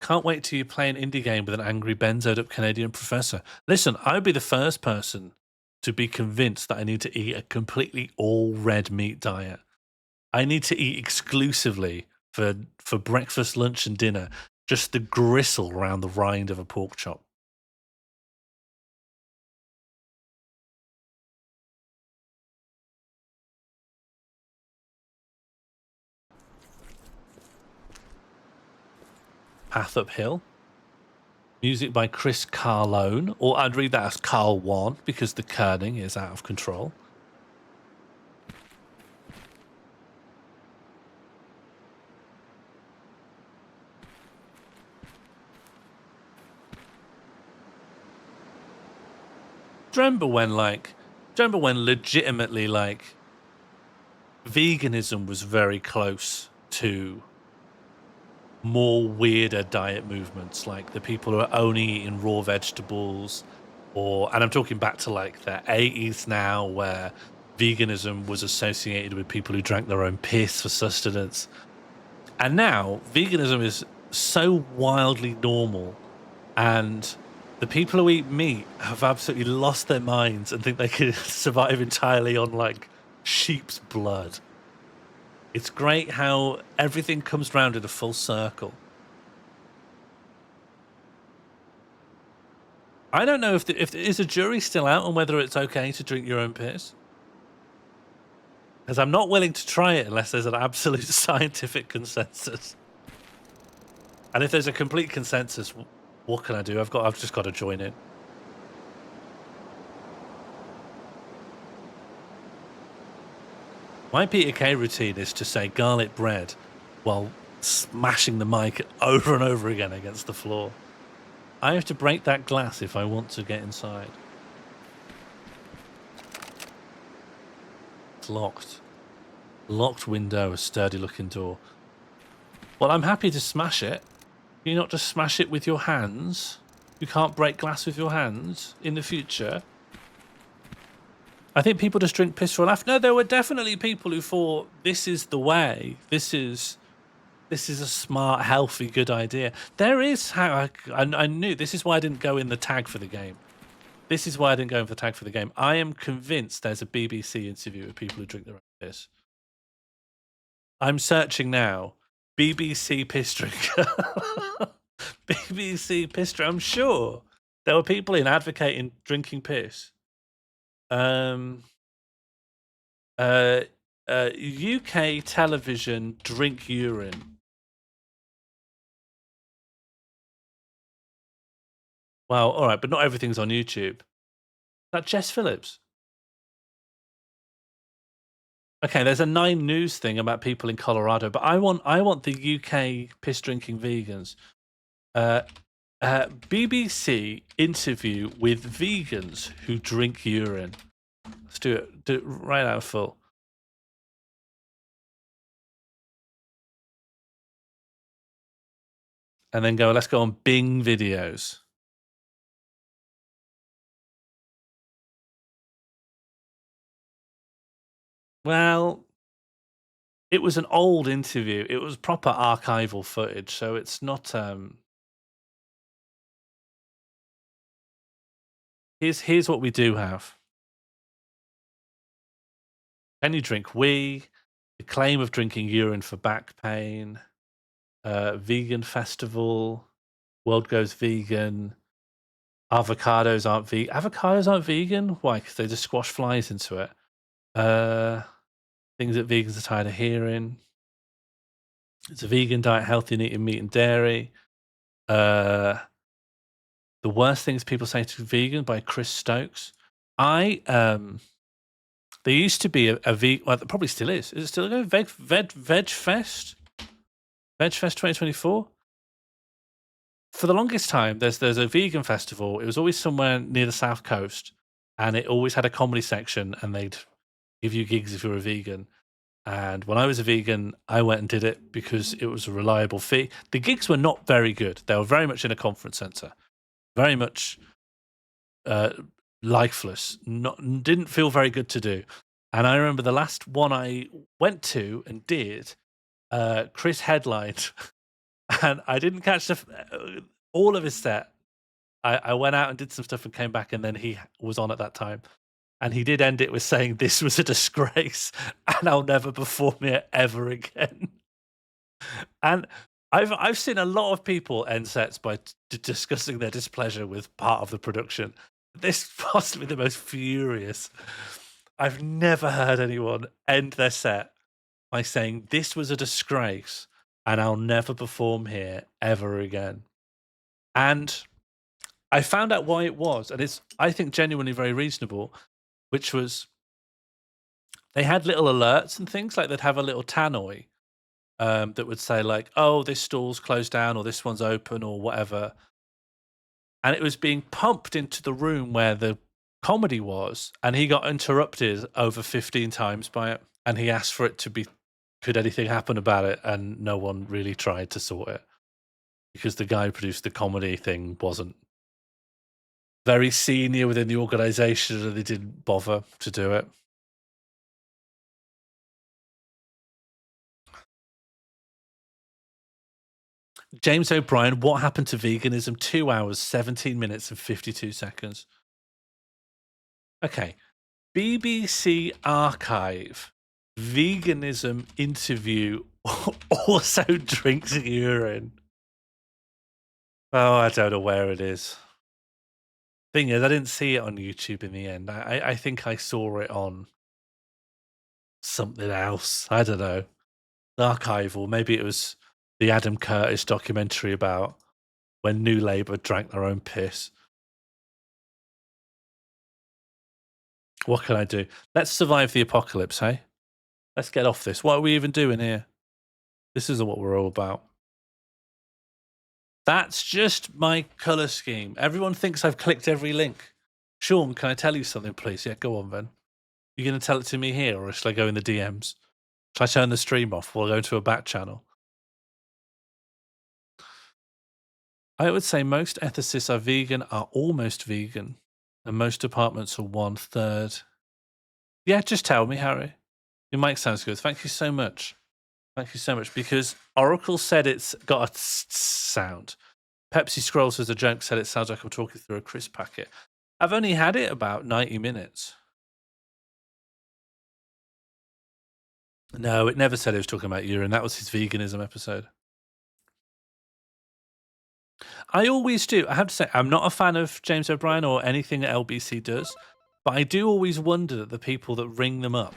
Can't wait till you play an indie game with an angry benzoed up Canadian professor. Listen, I would be the first person to be convinced that I need to eat a completely all red meat diet. I need to eat exclusively for breakfast, lunch, and dinner just the gristle around the rind of a pork chop. Path Uphill. Music by Chris Carlone, or I'd read that as Carl 1 because the kerning is out of control. Do you remember when legitimately veganism was very close to more weirder diet movements, like the people who are only eating raw vegetables, and I'm talking back to like the 80s now, where veganism was associated with people who drank their own piss for sustenance. And now veganism is so wildly normal, and the people who eat meat have absolutely lost their minds and think they can survive entirely on like sheep's blood. It's great how everything comes round in a full circle. I don't know if is a jury still out on whether it's okay to drink your own piss. Because I'm not willing to try it unless there's an absolute scientific consensus. And if there's a complete consensus, what can I do? I've just got to join in. My Peter Kay routine is to say garlic bread while smashing the mic over and over again against the floor. I have to break that glass if I want to get inside. It's locked. Locked window, a sturdy looking door. Well, I'm happy to smash it. Can you not just smash it with your hands? You can't break glass with your hands in the future? I think people just drink piss for a laugh. No, there were definitely people who thought this is the way. This is a smart, healthy, good idea. There is how I knew. This is why I didn't go in the tag for the game. This is why I didn't go in for the tag for the game. I am convinced there's a BBC interview with people who drink their own piss. I'm searching now. BBC piss drinker. BBC piss drinker. I'm sure there were people in advocating drinking piss. UK television drink urine. Wow, all right, but not everything's on YouTube. Is that Jess Phillips? Okay, there's a 9 News thing about people in Colorado, but I want the UK piss drinking vegans. BBC interview with vegans who drink urine. Let's do it. Do it right out full. And then let's go on Bing videos. Well, it was an old interview. It was proper archival footage, so it's not. Here's what we do have. Can you drink wee? The claim of drinking urine for back pain. Vegan festival. World goes vegan. Avocados aren't vegan. Avocados aren't vegan? Why? Because they just squash flies into it. Things that vegans are tired of hearing. It's a vegan diet, healthy and eating meat and dairy. The worst things people say to vegan by Chris Stokes. There used to be a vegan. Well, there probably still is. Is it still going? Veg Fest? Veg Fest 2024? For the longest time, there's a vegan festival. It was always somewhere near the South Coast, and it always had a comedy section, and they'd give you gigs if you're a vegan. And when I was a vegan, I went and did it because it was a reliable fee. The gigs were not very good. They were very much in a conference center, very much lifeless. Didn't feel very good to do. And I remember the last one I went to and did, Chris headlined, and I didn't catch all of his set. I went out and did some stuff and came back, and then he was on at that time. And he did end it with saying, "This was a disgrace, and I'll never perform here ever again." And I've seen a lot of people end sets by discussing their displeasure with part of the production. This is possibly the most furious. I've never heard anyone end their set by saying, "This was a disgrace, and I'll never perform here ever again." And I found out why it was, and it's, I think, genuinely very reasonable. Which was, they had little alerts and things, like they'd have a little tannoy that would say like, "Oh, this stall's closed down," or "This one's open," or whatever. And it was being pumped into the room where the comedy was, and he got interrupted over 15 times by it. And he asked for it to be, could anything happen about it? And no one really tried to sort it, because the guy who produced the comedy thing wasn't very senior within the organization, and they didn't bother to do it. James O'Brien, what happened to veganism? 2 hours, 17 minutes, and 52 seconds. Okay. BBC Archive, veganism interview, also drinks urine. Oh, I don't know where it is. Thing is, I didn't see it on YouTube in the end. I think I saw it on something else. I don't know. Archival. Maybe it was the Adam Curtis documentary about when New Labour drank their own piss. What can I do? Let's survive the apocalypse, hey? Let's get off this. What are we even doing here? This isn't what we're all about. That's just my colour scheme. Everyone thinks I've clicked every link. Sean, can I tell you something, please? Yeah, go on, then. You going to tell it to me here, or shall I go in the DMs? Shall I turn the stream off? We'll go to a back channel. I would say most ethicists are vegan, are almost vegan, and most departments are 1/3. Yeah, just tell me, Harry. Your mic sounds good. Thank you so much. Thank you so much. Because Oracle said it's got a sound. Pepsi Scrolls as a joke said it sounds like I'm talking through a crisp packet. I've only had it about 90 minutes. No, it never said it was talking about urine. That was his veganism episode. I always do. I have to say, I'm not a fan of James O'Brien or anything that LBC does, but I do always wonder at the people that ring them up.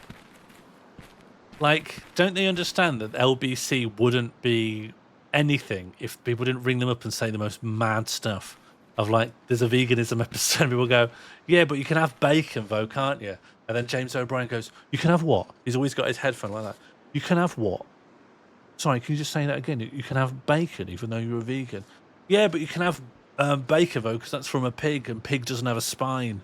Like, don't they understand that LBC wouldn't be anything if people didn't ring them up and say the most mad stuff of like, there's a veganism episode, and people go, yeah, but you can have bacon though, can't you? And then James O'Brien goes, you can have what? He's always got his headphone like that. You can have what? Sorry, can you just say that again? You can have bacon even though you're a vegan. Yeah, but you can have bacon though, because that's from a pig, and pig doesn't have a spine.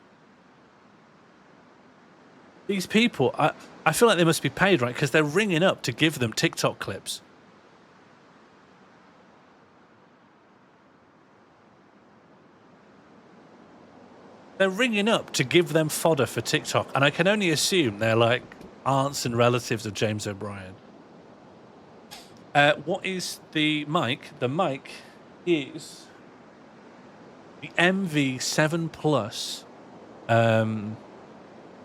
These people, I feel like they must be paid, right? Because they're ringing up to give them TikTok clips. They're ringing up to give them fodder for TikTok, and I can only assume they're like aunts and relatives of James O'Brien. What is the mic? The mic is the MV7 Plus.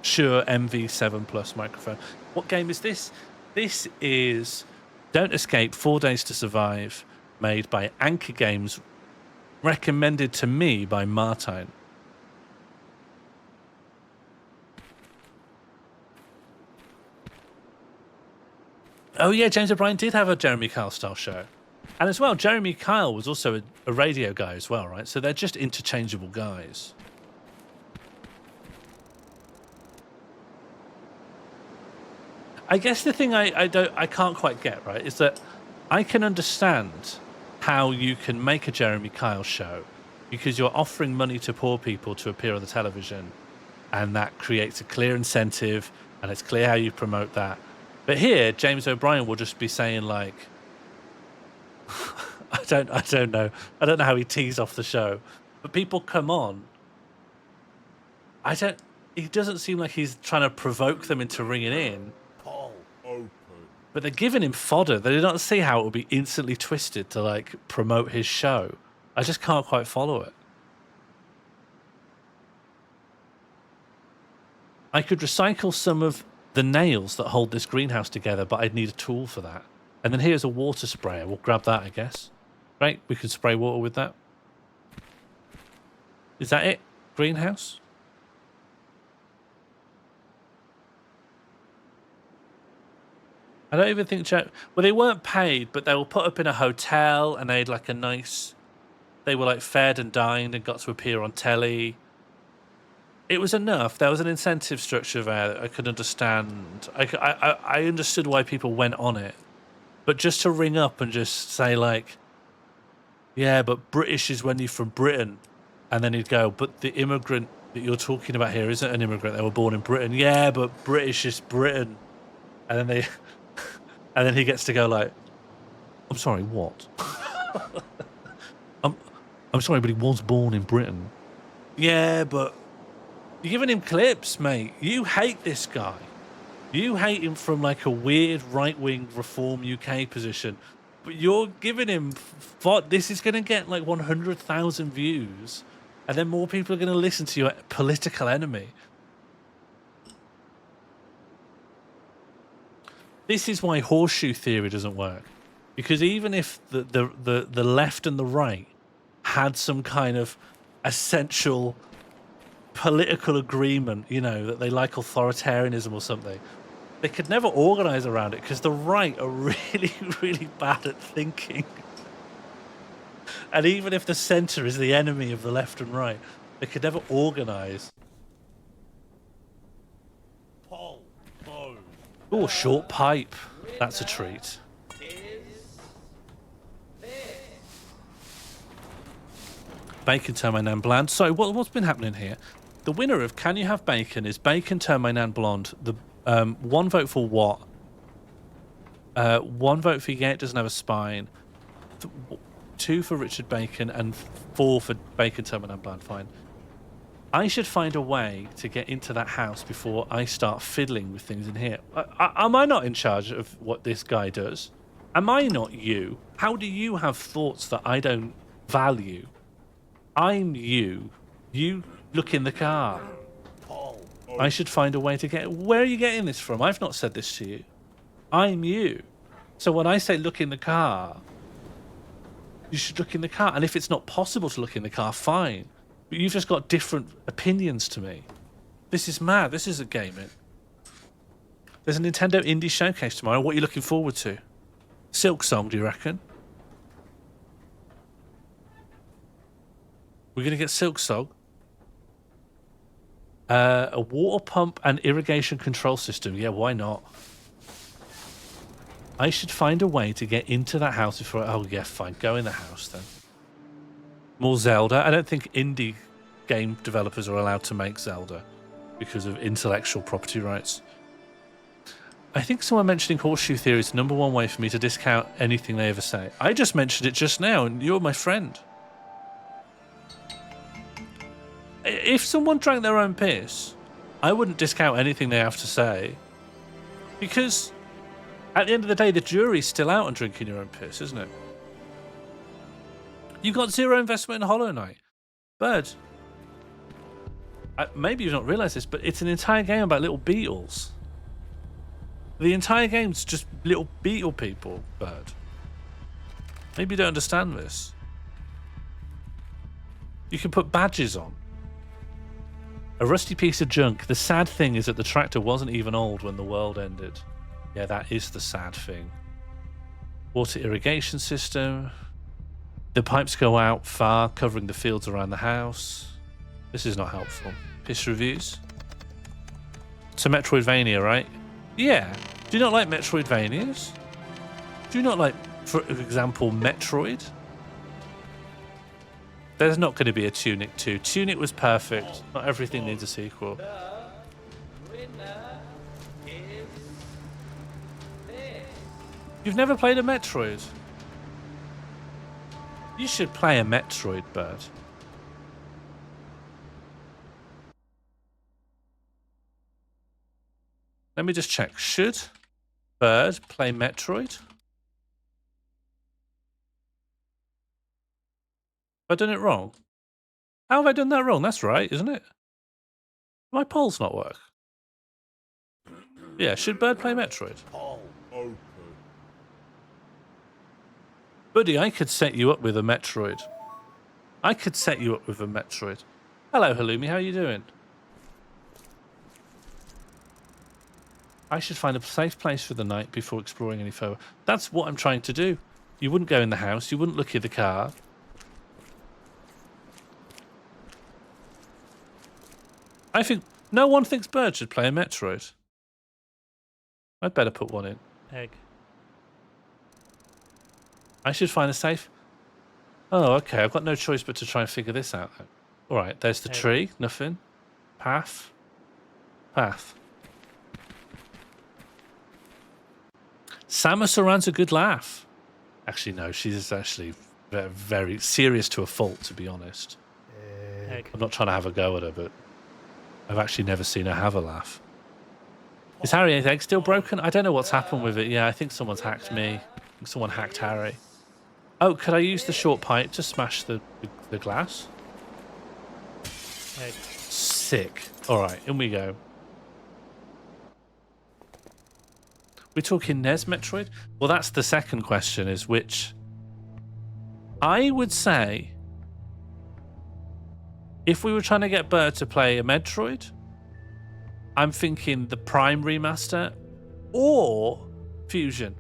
Shure MV7 Plus microphone. What game is this? This is Don't Escape 4 Days to Survive, made by Anchor Games, recommended to me by Martine. Oh yeah, James O'Brien did have a Jeremy Kyle style show. And as well, Jeremy Kyle was also a radio guy as well, right? So they're just interchangeable guys. I guess the thing I can't quite get, right, is that I can understand how you can make a Jeremy Kyle show because you're offering money to poor people to appear on the television, and that creates a clear incentive, and it's clear how you promote that. But here, James O'Brien will just be saying like, I don't know. I don't know how he tees off the show, but people come on. He doesn't seem like he's trying to provoke them into ringing in. Poll open. But they're giving him fodder. They don't see how it would be instantly twisted to like promote his show. I just can't quite follow it. I could recycle some of the nails that hold this greenhouse together, but I'd need a tool for that. And then here's a water sprayer. We'll grab that, I guess. Right? We can spray water with that. Is that it? Greenhouse? I don't even think... Well, they weren't paid, but they were put up in a hotel, and they had like a nice... They were like fed and dined and got to appear on telly. It was enough. There was an incentive structure there that I could understand. I understood why people went on it. But just to ring up and just say like, yeah, but British is when you're from Britain. And then he'd go, but the immigrant that you're talking about here isn't an immigrant. They were born in Britain. Yeah, but British is Britain. And then they... And then he gets to go like, I'm sorry, what? I'm sorry, but he was born in Britain. Yeah, but... You're giving him clips, mate. You hate this guy. You hate him from like a weird right-wing Reform UK position. But you're giving him... This is going to get like 100,000 views. And then more people are going to listen to your political enemy. This is why horseshoe theory doesn't work. Because even if the left and the right had some kind of essential... political agreement, you know, that they like authoritarianism or something, they could never organize around it because the right are really, really bad at thinking. And even if the center is the enemy of the left and right, they could never organize. Poll closed. Oh, short pipe. That's a treat. Bacon, Termine and Bland. So what's been happening here? The winner of Can You Have Bacon is Bacon, Termine and Blonde. The 1 vote for what? 1 vote for Yeah, It Doesn't Have a Spine. 2 for Richard Bacon and 4 for Bacon, Termine and Bland. Fine. I should find a way to get into that house before I start fiddling with things in here. Am I not in charge of what this guy does? Am I not you? How do you have thoughts that I don't value? I'm you. You look in the car. I should find a way to get... Where are you getting this from? I've not said this to you. I'm you. So when I say look in the car, you should look in the car. And if it's not possible to look in the car, fine. But you've just got different opinions to me. This is mad. This isn't gaming. There's a Nintendo Indie Showcase tomorrow. What are you looking forward to? Silk Song, do you reckon? We're going to get Silk Song. A water pump and irrigation control system. Yeah, why not? I should find a way to get into that house before... Oh, yeah, fine. Go in the house, then. More Zelda. I don't think indie game developers are allowed to make Zelda because of intellectual property rights. I think someone mentioning horseshoe theory is the #1 way for me to discount anything they ever say. I just mentioned it just now, and you're my friend. If someone drank their own piss, I wouldn't discount anything they have to say. Because at the end of the day, the jury's still out on drinking your own piss, isn't it? You've got zero investment in Hollow Knight. Bird, maybe you've not realised this, but it's an entire game about little beetles. The entire game's just little beetle people, Bird. Maybe you don't understand this. You can put badges on. A rusty piece of junk. The sad thing is that the tractor wasn't even old when the world ended. Yeah, that is the sad thing. Water irrigation system. The pipes go out far, covering the fields around the house. This is not helpful. Piss reviews. It's a Metroidvania, right? Yeah. Do you not like Metroidvanias? Do you not like, for example, Metroid? There's not going to be a Tunic 2. Tunic was perfect. Not everything needs a sequel. You've never played a Metroid? You should play a Metroid, Bird. Let me just check. Should Bird play Metroid? Have I done it wrong? How have I done that wrong? That's right, isn't it? My polls not work. Yeah, should Bird play Metroid? Poll open. Buddy, I could set you up with a Metroid. I could set you up with a Metroid. Hello, Halloumi, how are you doing? I should find a safe place for the night before exploring any further. That's what I'm trying to do. You wouldn't go in the house, you wouldn't look in the car. I think no one thinks Bird should play a Metroid. I'd better put one in. Egg. I should find a safe. Oh, okay. I've got no choice but to try and figure this out. All right. There's the tree. Nothing. Path. Path. Samus Aran's a good laugh. Actually, no. She's actually very, very serious to a fault, to be honest. I'm not trying to have a go at her, but I've actually never seen her have a laugh. Is Harry's egg still broken? I don't know what's happened with it. Yeah, I think someone's hacked me. I think someone hacked Harry. Oh, could I use the short pipe to smash the glass? Egg. Sick. All right, in we go. We're talking NES Metroid? Well, that's the second question, is which... I would say... If we were trying to get Bird to play a Metroid, I'm thinking the Prime remaster or Fusion,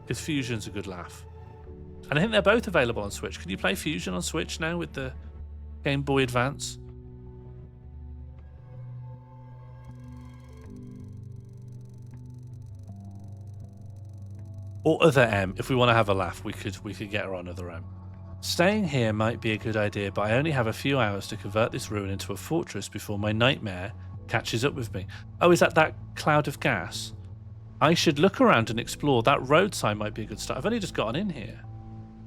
because Fusion's a good laugh. And I think they're both available on Switch. Can you play Fusion on Switch now with the Game Boy Advance? Or other M. If we want to have a laugh, we could get her on other M. Staying here might be a good idea, but I only have a few hours to convert this ruin into a fortress before my nightmare catches up with me. Oh, is that cloud of gas? I should look around and explore. That road sign might be a good start. I've only just gotten in here.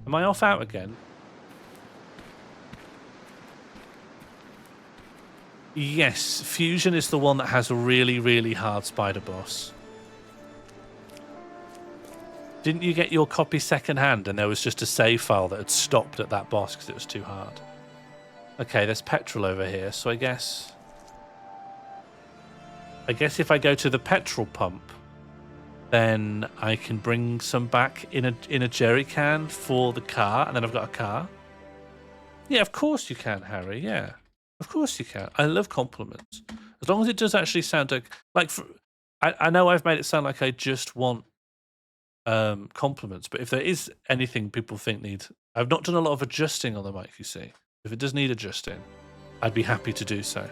Am I off out again? Yes, Fusion is the one that has a really, really hard spider boss. Didn't you get your copy secondhand and there was just a save file that had stopped at that boss because it was too hard? Okay, there's petrol over here, so I guess if I go to the petrol pump, then I can bring some back in a jerry can for the car, and then I've got a car. Yeah, of course you can, Harry. Yeah, of course you can. I love compliments, as long as it does actually sound like. I know I've made it sound like I just want compliments, but if there is anything people think needs, I've not done a lot of adjusting on the mic. You see, if it does need adjusting, I'd be happy to do so.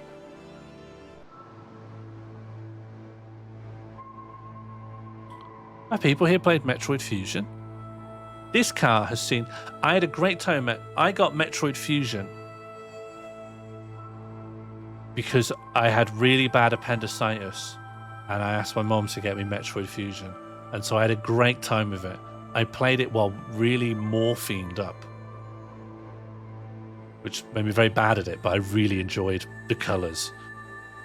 My people here played Metroid Fusion. This car has seen... I had a great time. I got Metroid Fusion because I had really bad appendicitis and I asked my mom to get me Metroid Fusion. And so I had a great time with it. I played it while really morphined up, which made me very bad at it, but I really enjoyed the colours.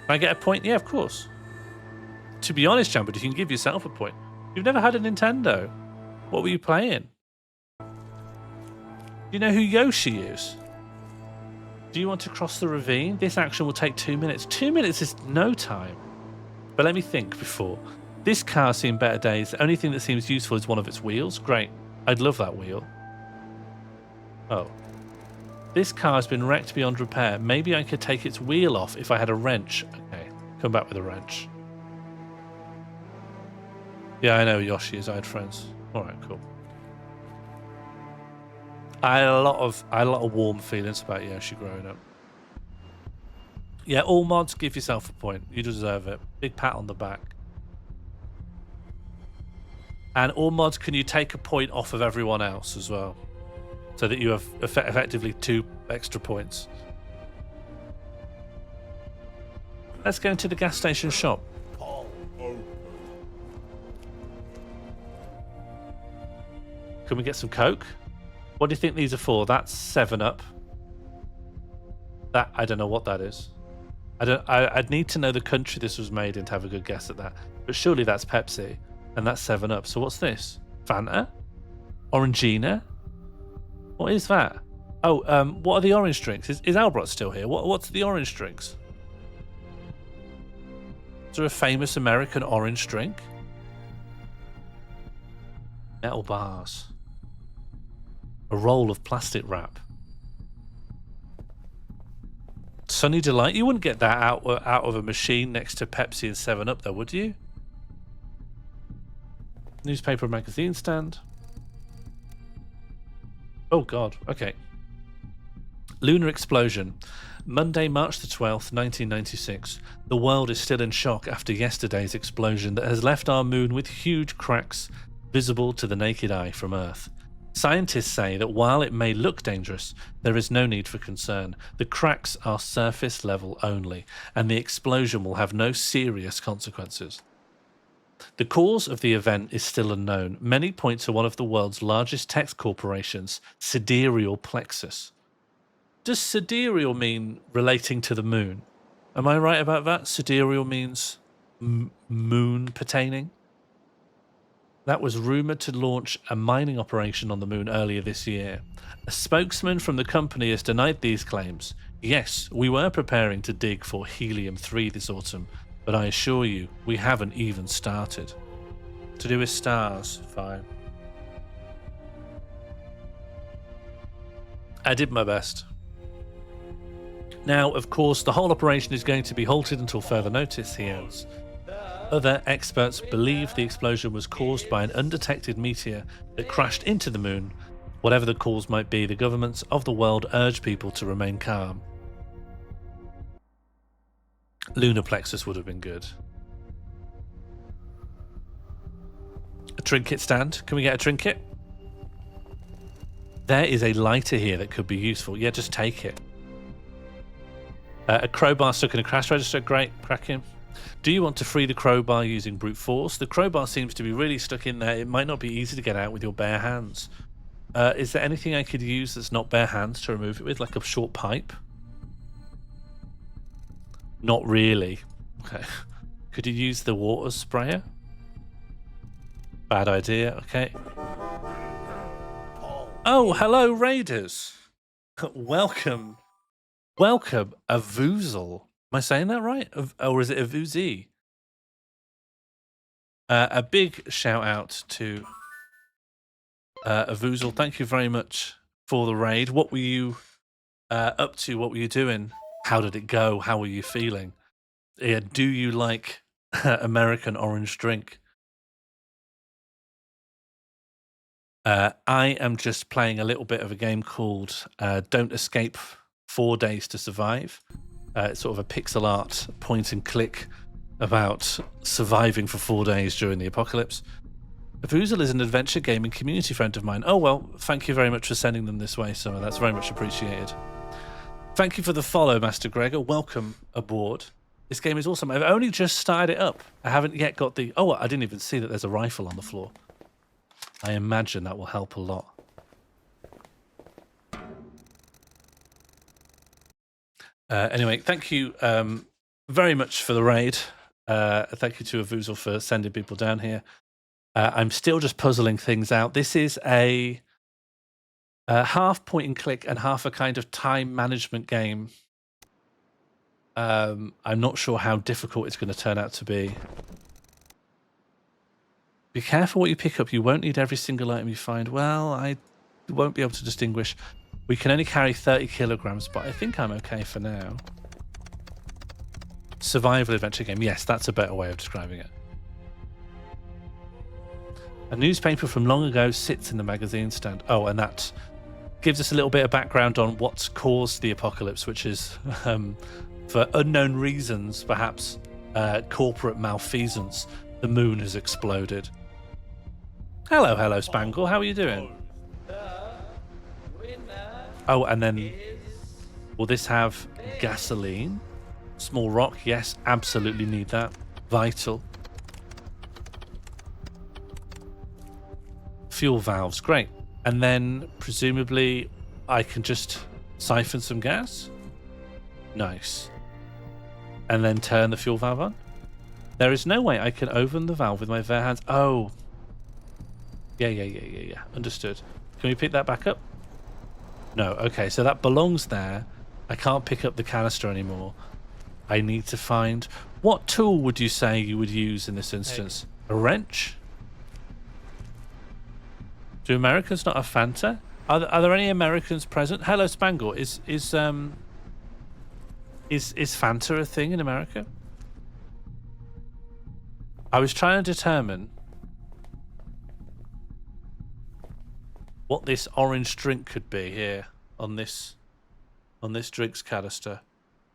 Can I get a point? Yeah, of course. To be honest, Jambud, you can give yourself a point. You've never had a Nintendo. What were you playing? Do you know who Yoshi is? Do you want to cross the ravine? This action will take 2 minutes. 2 minutes is no time. But let me think before. This car's seen better days. The only thing that seems useful is one of its wheels. Great. I'd love that wheel. Oh. This car's been wrecked beyond repair. Maybe I could take its wheel off if I had a wrench. Okay. Come back with a wrench. Yeah, I know Yoshi is. I had friends. All right, cool. I had a lot of warm feelings about Yoshi growing up. Yeah, all mods, give yourself a point. You deserve it. Big pat on the back. And all mods, can you take a point off of everyone else as well, so that you have effectively 2 extra points? Let's go into the gas station shop. Can we get some Coke? What do you think these are for? That's 7-Up. That, I don't know what that is. I'd need to know the country this was made in to have a good guess at that. But surely that's Pepsi, and that's 7-Up. So what's this? Fanta? Orangina? What is that? Oh, what are the orange drinks? Is Albert still here? What's the orange drinks? Is there a famous American orange drink? Metal bars. A roll of plastic wrap. Sunny Delight? You wouldn't get that out of a machine next to Pepsi and 7-Up though, would you? Newspaper magazine stand. Oh god, okay. Lunar explosion. Monday, March the 12th, 1996. The world is still in shock after yesterday's explosion that has left our moon with huge cracks visible to the naked eye from Earth. Scientists say that while it may look dangerous, there is no need for concern. The cracks are surface level only, and the explosion will have no serious consequences. The cause of the event is still unknown. Many point to one of the world's largest tech corporations, sidereal plexus. Does sidereal mean relating to the moon? Am I right about that? Sidereal means moon pertaining? That was rumoured to launch a mining operation on the moon earlier this year. A spokesman from the company has denied these claims. Yes, we were preparing to dig for helium-3 this autumn, but I assure you, we haven't even started. To do with stars, fine. I did my best. Now, of course, the whole operation is going to be halted until further notice, he adds. Other experts believe the explosion was caused by an undetected meteor that crashed into the moon. Whatever the cause might be, the governments of the world urge people to remain calm. Lunar plexus would have been good. A trinket stand. Can we get a trinket? There is a lighter here that could be useful. Yeah, just take it. A crowbar stuck in a crash register. Great, cracking. Do you want to free the crowbar using brute force? The crowbar seems to be really stuck in there. It might not be easy to get out with your bare hands. Is there anything I could use that's not bare hands to remove it with, like a short pipe? Not really. Okay. Could you use the water sprayer? Bad idea. Okay. Oh, hello, Raiders. Welcome. Welcome, Avoozle. Am I saying that right? Or is it Avoozy? A big shout out to Avoozle. Thank you very much for the raid. What were you up to? What were you doing? How did it go? How were you feeling? Yeah, do you like American orange drink? I am just playing a little bit of a game called Don't Escape 4 Days to Survive. It's sort of a pixel art point and click about surviving for 4 days during the apocalypse. Avoozle is an adventure gaming community friend of mine. Oh, well, thank you very much for sending them this way, Summer. That's very much appreciated. Thank you for the follow, Master Gregor. Welcome aboard. This game is awesome. I've only just started it up. I haven't yet got the... Oh, I didn't even see that there's a rifle on the floor. I imagine that will help a lot. Anyway, thank you very much for the raid. Thank you to Avoozle for sending people down here. I'm still just puzzling things out. This is a half point and click and half a kind of time management game. I'm not sure how difficult it's going to turn out to be. Be careful what you pick up. You won't need every single item you find. Well, I won't be able to distinguish. We can only carry 30 kilograms, but I think I'm okay for now. Survival adventure game. Yes, that's a better way of describing it. A newspaper from long ago sits in the magazine stand. Oh, and that gives us a little bit of background on what's caused the apocalypse, which is, for unknown reasons, perhaps corporate malfeasance, the moon has exploded. Hello, hello, Spangle. How are you doing? Oh, and then will this have gasoline? Small rock, yes, absolutely need that. Vital. Fuel valves, great. And then presumably I can just siphon some gas. Nice. And then turn the fuel valve on. There is no way I can open the valve with my bare hands. Oh. Yeah. Understood. Can we pick that back up? No. Okay, so that belongs there. I can't pick up the canister anymore. I need to find... What tool would you say you would use in this instance? A wrench? Do Americans not have Fanta? Are there any Americans present? Hello, Spangle. Is Fanta a thing in America? I was trying to determine what this orange drink could be here on this drinks canister.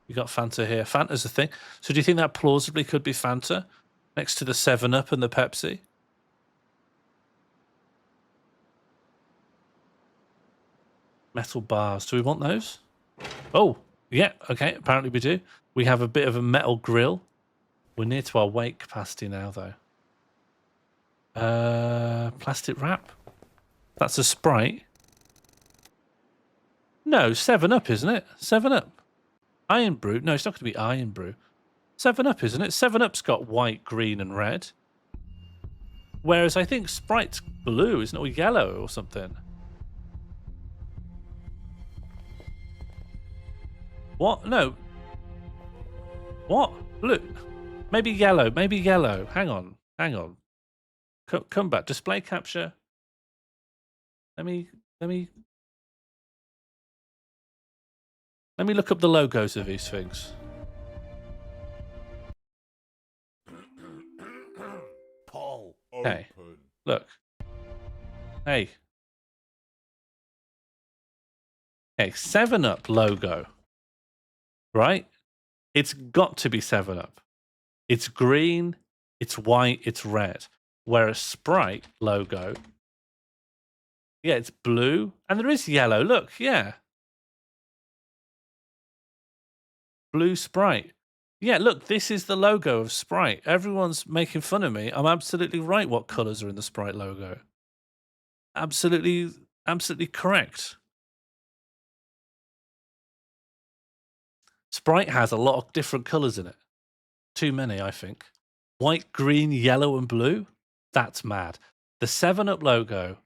You got Fanta here. Fanta's a thing. So do you think that plausibly could be Fanta next to the 7-Up and the Pepsi? Metal bars. Do we want those? Oh, yeah. Okay. Apparently we do. We have a bit of a metal grill. We're near to our weight capacity now, though. Plastic wrap. That's a Sprite. No, 7-Up, isn't it? 7-Up. Iron Brew. No, it's not going to be Iron Brew. 7-Up, isn't it? 7-Up's got white, green, and red. Whereas I think Sprite's blue, isn't it? Or yellow or something. What? No. What? Blue. Maybe yellow. Maybe yellow. Hang on. Come back. Display capture. Let me look up the logos of these things. Poll Hey. open. Look. Hey. Hey, 7-Up logo. Right? It's got to be 7-Up. It's green, it's white, it's red. Whereas Sprite logo, yeah, it's blue. And there is yellow. Look, yeah. Blue Sprite. Yeah, look, this is the logo of Sprite. Everyone's making fun of me. I'm absolutely right what colours are in the Sprite logo. Absolutely correct. Sprite has a lot of different colours in it. Too many, I think. White, green, yellow, and blue. That's mad. The 7-Up logo,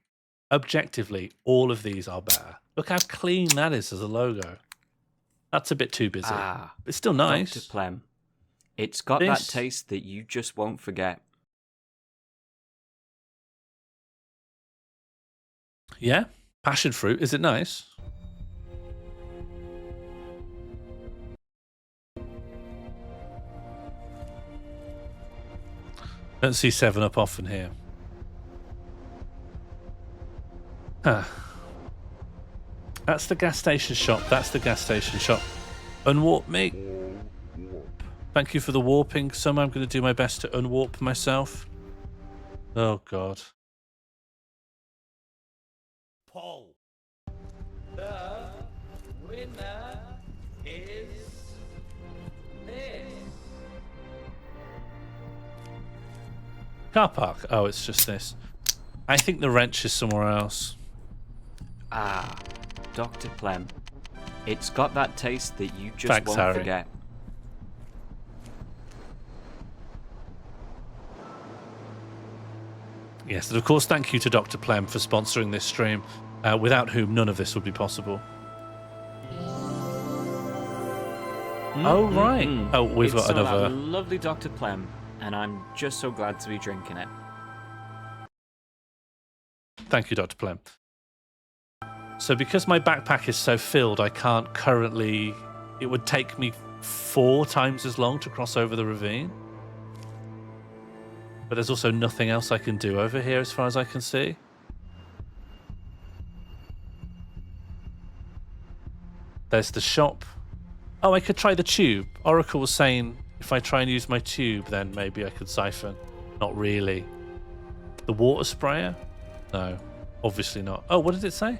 objectively, all of these are better. Look how clean that is as a logo. That's a bit too busy. Ah, It's still nice. Dr. Plem. It's got that taste that you just won't forget. Yeah? Passion fruit. Is it nice? Don't see 7-Up often here. Huh. That's the gas station shop. That's the gas station shop. Unwarp me. Thank you for the warping. Somehow I'm going to do my best to unwarp myself. Oh, God. Poll. The winner is this. Car park. Oh, it's just this. I think the wrench is somewhere else. Ah, Dr. Plem. It's got that taste that you just Thanks, won't Harry. forget. Yes, and of course, thank you to Dr. Plem for sponsoring this stream, without whom none of this would be possible. Oh, right. Oh, we've got It's some of another. that lovely Dr. Plem, and I'm just so glad to be drinking it. Thank you, Dr. Plem. So because my backpack is so filled, I can't currently... It would take me 4 times as long to cross over the ravine. But there's also nothing else I can do over here as far as I can see. There's the shop. Oh, I could try the tube. Oracle was saying if I try and use my tube, then maybe I could siphon. Not really. The water sprayer? No, obviously not. Oh, what did it say?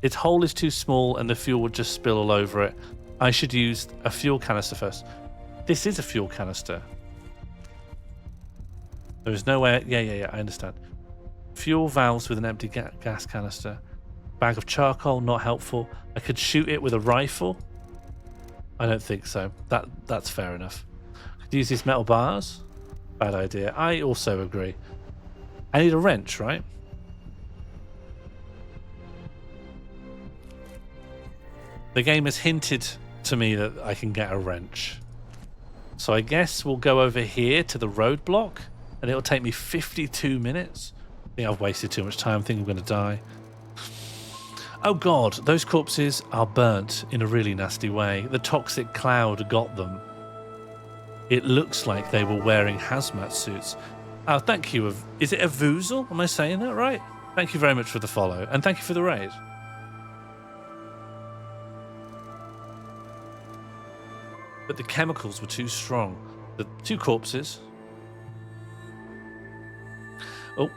Its hole is too small and the fuel would just spill all over it. I should use a fuel canister first. This is a fuel canister. There is no way... Yeah, I understand. Fuel valves with an empty gas canister. Bag of charcoal, not helpful. I could shoot it with a rifle. I don't think so. That's fair enough. Could use these metal bars. Bad idea. I also agree. I need a wrench, right? The game has hinted to me that I can get a wrench. So I guess we'll go over here to the roadblock and it'll take me 52 minutes. I think I've wasted too much time. I think I'm going to die. Oh God, those corpses are burnt in a really nasty way. The toxic cloud got them. It looks like they were wearing hazmat suits. Oh, thank you. Is it a Voozle? Am I saying that right? Thank you very much for the follow and thank you for the raid. But the chemicals were too strong. The 2 corpses. Oh.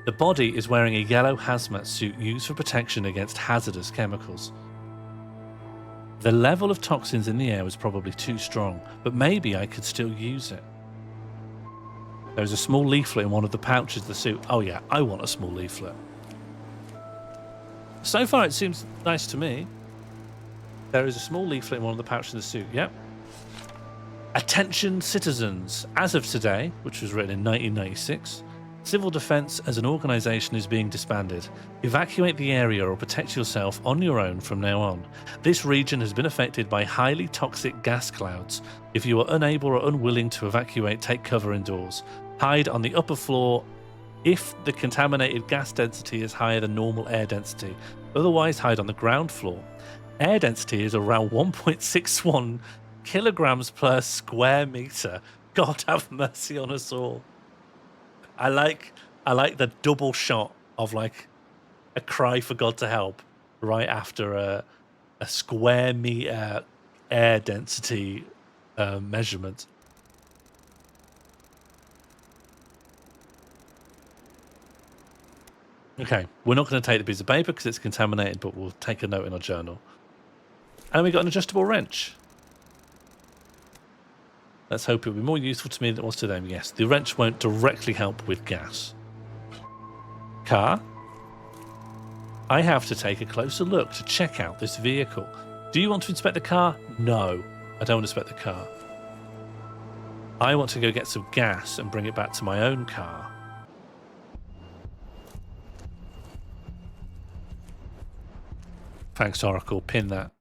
The body is wearing a yellow hazmat suit used for protection against hazardous chemicals. The level of toxins in the air was probably too strong, but maybe I could still use it. There's a small leaflet in one of the pouches of the suit. Oh yeah, I want a small leaflet. So far it seems nice to me. There is a small leaflet in one of the pouches of the suit. Yep. Attention citizens. As of today, which was written in 1996, Civil Defense as an organization is being disbanded. Evacuate the area or protect yourself on your own from now on. This region has been affected by highly toxic gas clouds. If you are unable or unwilling to evacuate, take cover indoors. Hide on the upper floor if the contaminated gas density is higher than normal air density. Otherwise, hide on the ground floor. Air density is around 1.61 kilograms per square meter. God have mercy on us all. I like the double shot of like a cry for God to help right after a square meter air density measurement. Okay, we're not going to take the piece of paper because it's contaminated, but we'll take a note in our journal. And we got an adjustable wrench. Let's hope it'll be more useful to me than it was to them. Yes, the wrench won't directly help with gas. Car. I have to take a closer look to check out this vehicle. Do you want to inspect the car? No, I don't want to inspect the car. I want to go get some gas and bring it back to my own car. Thanks, Oracle. Pin that.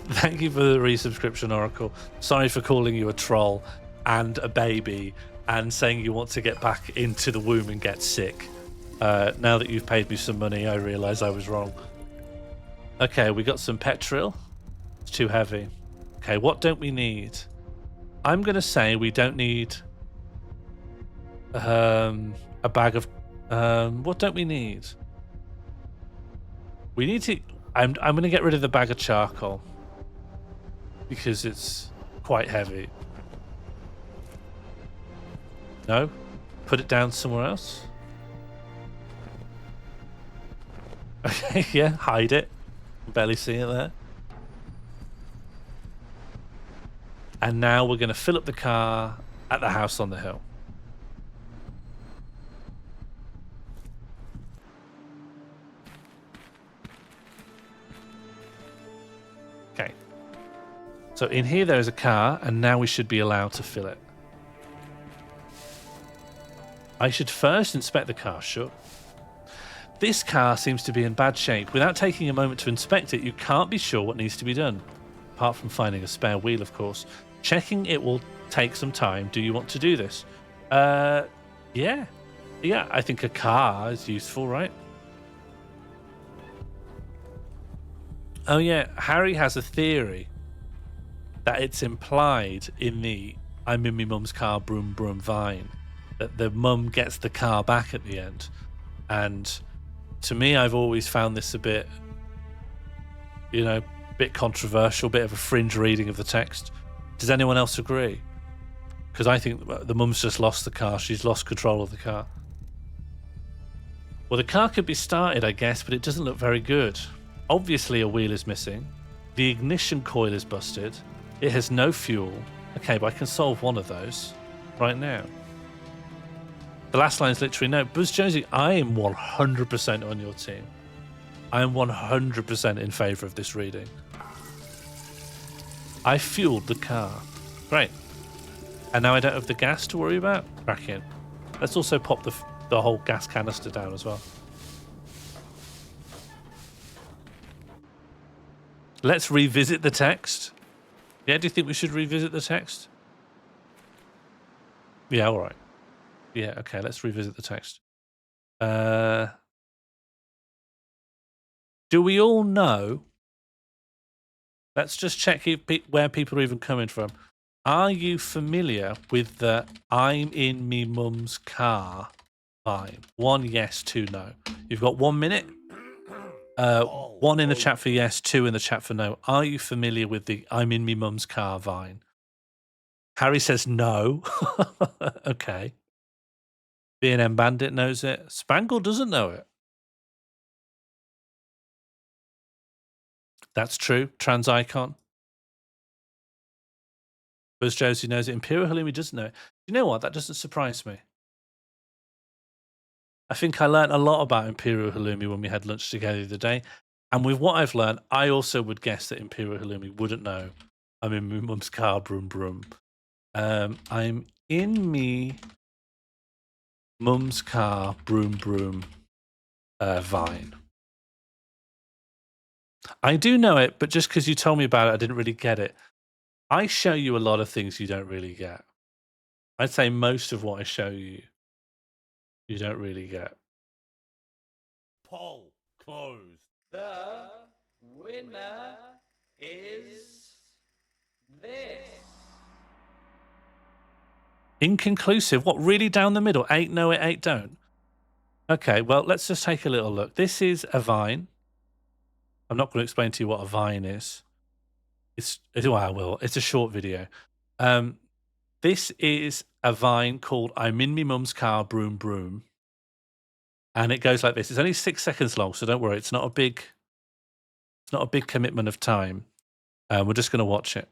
Thank you for the resubscription, Oracle. Sorry for calling you a troll and a baby and saying you want to get back into the womb and get sick. Now that you've paid me some money, I realise I was wrong. Okay, we got some petrol. It's too heavy. Okay, what don't we need? I'm going to say we don't need a bag of... what don't we need? We need to... I'm going to get rid of the bag of charcoal because it's quite heavy. No? Put it down somewhere else? Okay, yeah, hide it. Barely see it there. And now we're going to fill up the car at the house on the hill. Okay. So in here there is a car, and now we should be allowed to fill it. I should first inspect the car, sure. This car seems to be in bad shape. Without taking a moment to inspect it, you can't be sure what needs to be done. Apart from finding a spare wheel, of course. Checking it will take some time. Do you want to do this? Yeah. Yeah, I think a car is useful, right? Oh yeah, Harry has a theory that it's implied in the I'm in my mum's car, broom, broom, vine, that the mum gets the car back at the end. And to me, I've always found this a bit, you know, bit controversial, bit of a fringe reading of the text. Does anyone else agree? Because I think the mum's just lost the car. She's lost control of the car. Well, the car could be started, I guess, but it doesn't look very good. Obviously, a wheel is missing. The ignition coil is busted. It has no fuel. Okay, but I can solve one of those right now. The last line is literally no. Buzz Jonesy, I am 100% on your team. I am 100% in favour of this reading. I fueled the car. Great. And now I don't have the gas to worry about? Crack in. Let's also pop the whole gas canister down as well. Let's revisit the text. Yeah, do you think we should revisit the text? Yeah, all right. Yeah, okay, let's revisit the text. Do we all know? Let's just check where people are even coming from. Are you familiar with the I'm in me mum's car vibe? 1 yes, 2 no. You've got 1 minute. 1 in the chat for yes, 2 in the chat for no. Are you familiar with the I'm in me mum's car vine? Harry says no. Okay. B&M Bandit knows it. Spangle doesn't know it. That's true. Trans Icon. Buzz Josie knows it. Imperial Halloumi doesn't know it. You know what? That doesn't surprise me. I think I learned a lot about Imperial Halloumi when we had lunch together the other day. And with what I've learned, I also would guess that Imperial Halloumi wouldn't know I'm in my mum's car, broom, broom. I'm in me mum's car, broom, broom, vine. I do know it, but just because you told me about it, I didn't really get it. I show you a lot of things you don't really get. I'd say most of what I show you, you don't really get. Poll closed. The winner is this. Inconclusive. What, really down the middle? 8 know it, 8 don't. Okay, well, let's just take a little look. This is a vine. I'm not going to explain to you what a vine is. Well, I will. It's a short video. This is a vine called I'm in me mum's car, broom, broom. And it goes like this. It's only 6 seconds long, so don't worry. It's not a big commitment of time. We're just going to watch it.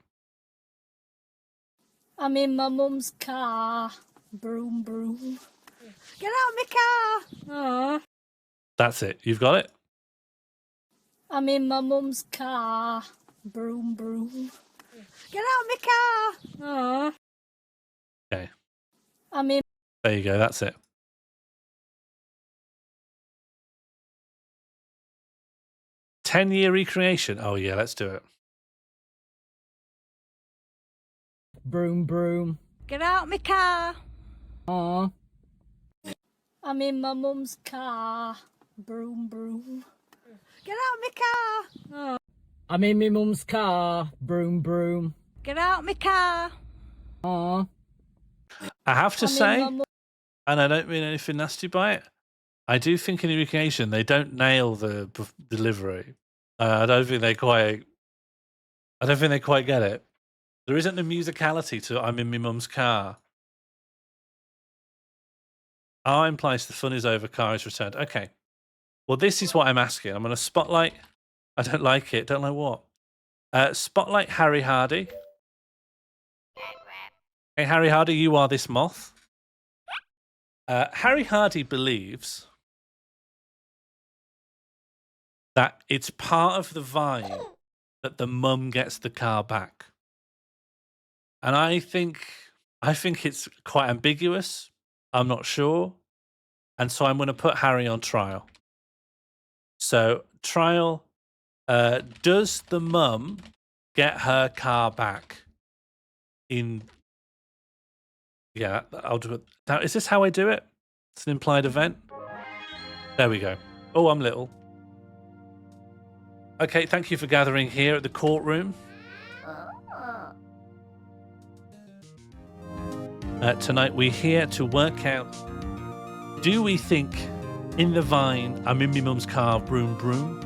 I'm in my mum's car. Broom, broom. Get out of my car! Aww. That's it. You've got it? I'm in my mum's car. Broom, broom. Get out of my car! Aww. Okay. I'm in. There you go. That's it. Ten-year recreation. Oh, yeah, let's do it. Broom, broom. Get out of my car! Aww. I'm in my mum's car. Broom, broom. Get out of my car! Aww. I'm in my mum's car. Broom, broom. Get out of my car! Aww. I have to I'm in say, my and I don't mean anything nasty by it, I do think in recreation they don't nail the delivery. I don't think they quite get it. There isn't the musicality to "I'm in my mum's car." R implies the fun is over, car is returned. Okay. Well, this is what I'm asking. I'm going to spotlight. I don't like it. Don't know what. Spotlight Harry Hardy. Hey, Harry Hardy, you are this moth. Harry Hardy believes that it's part of the vine that the mum gets the car back. And I think it's quite ambiguous. I'm not sure. And so I'm going to put Harry on trial. So, trial, does the mum get her car back in... Yeah, I'll do it. Now, is this how I do it? It's an implied event. There we go. Oh, I'm little. Okay, thank you for gathering here at the courtroom. Tonight we're here to work out, do we think in the vine, I'm in my mum's car, broom, broom?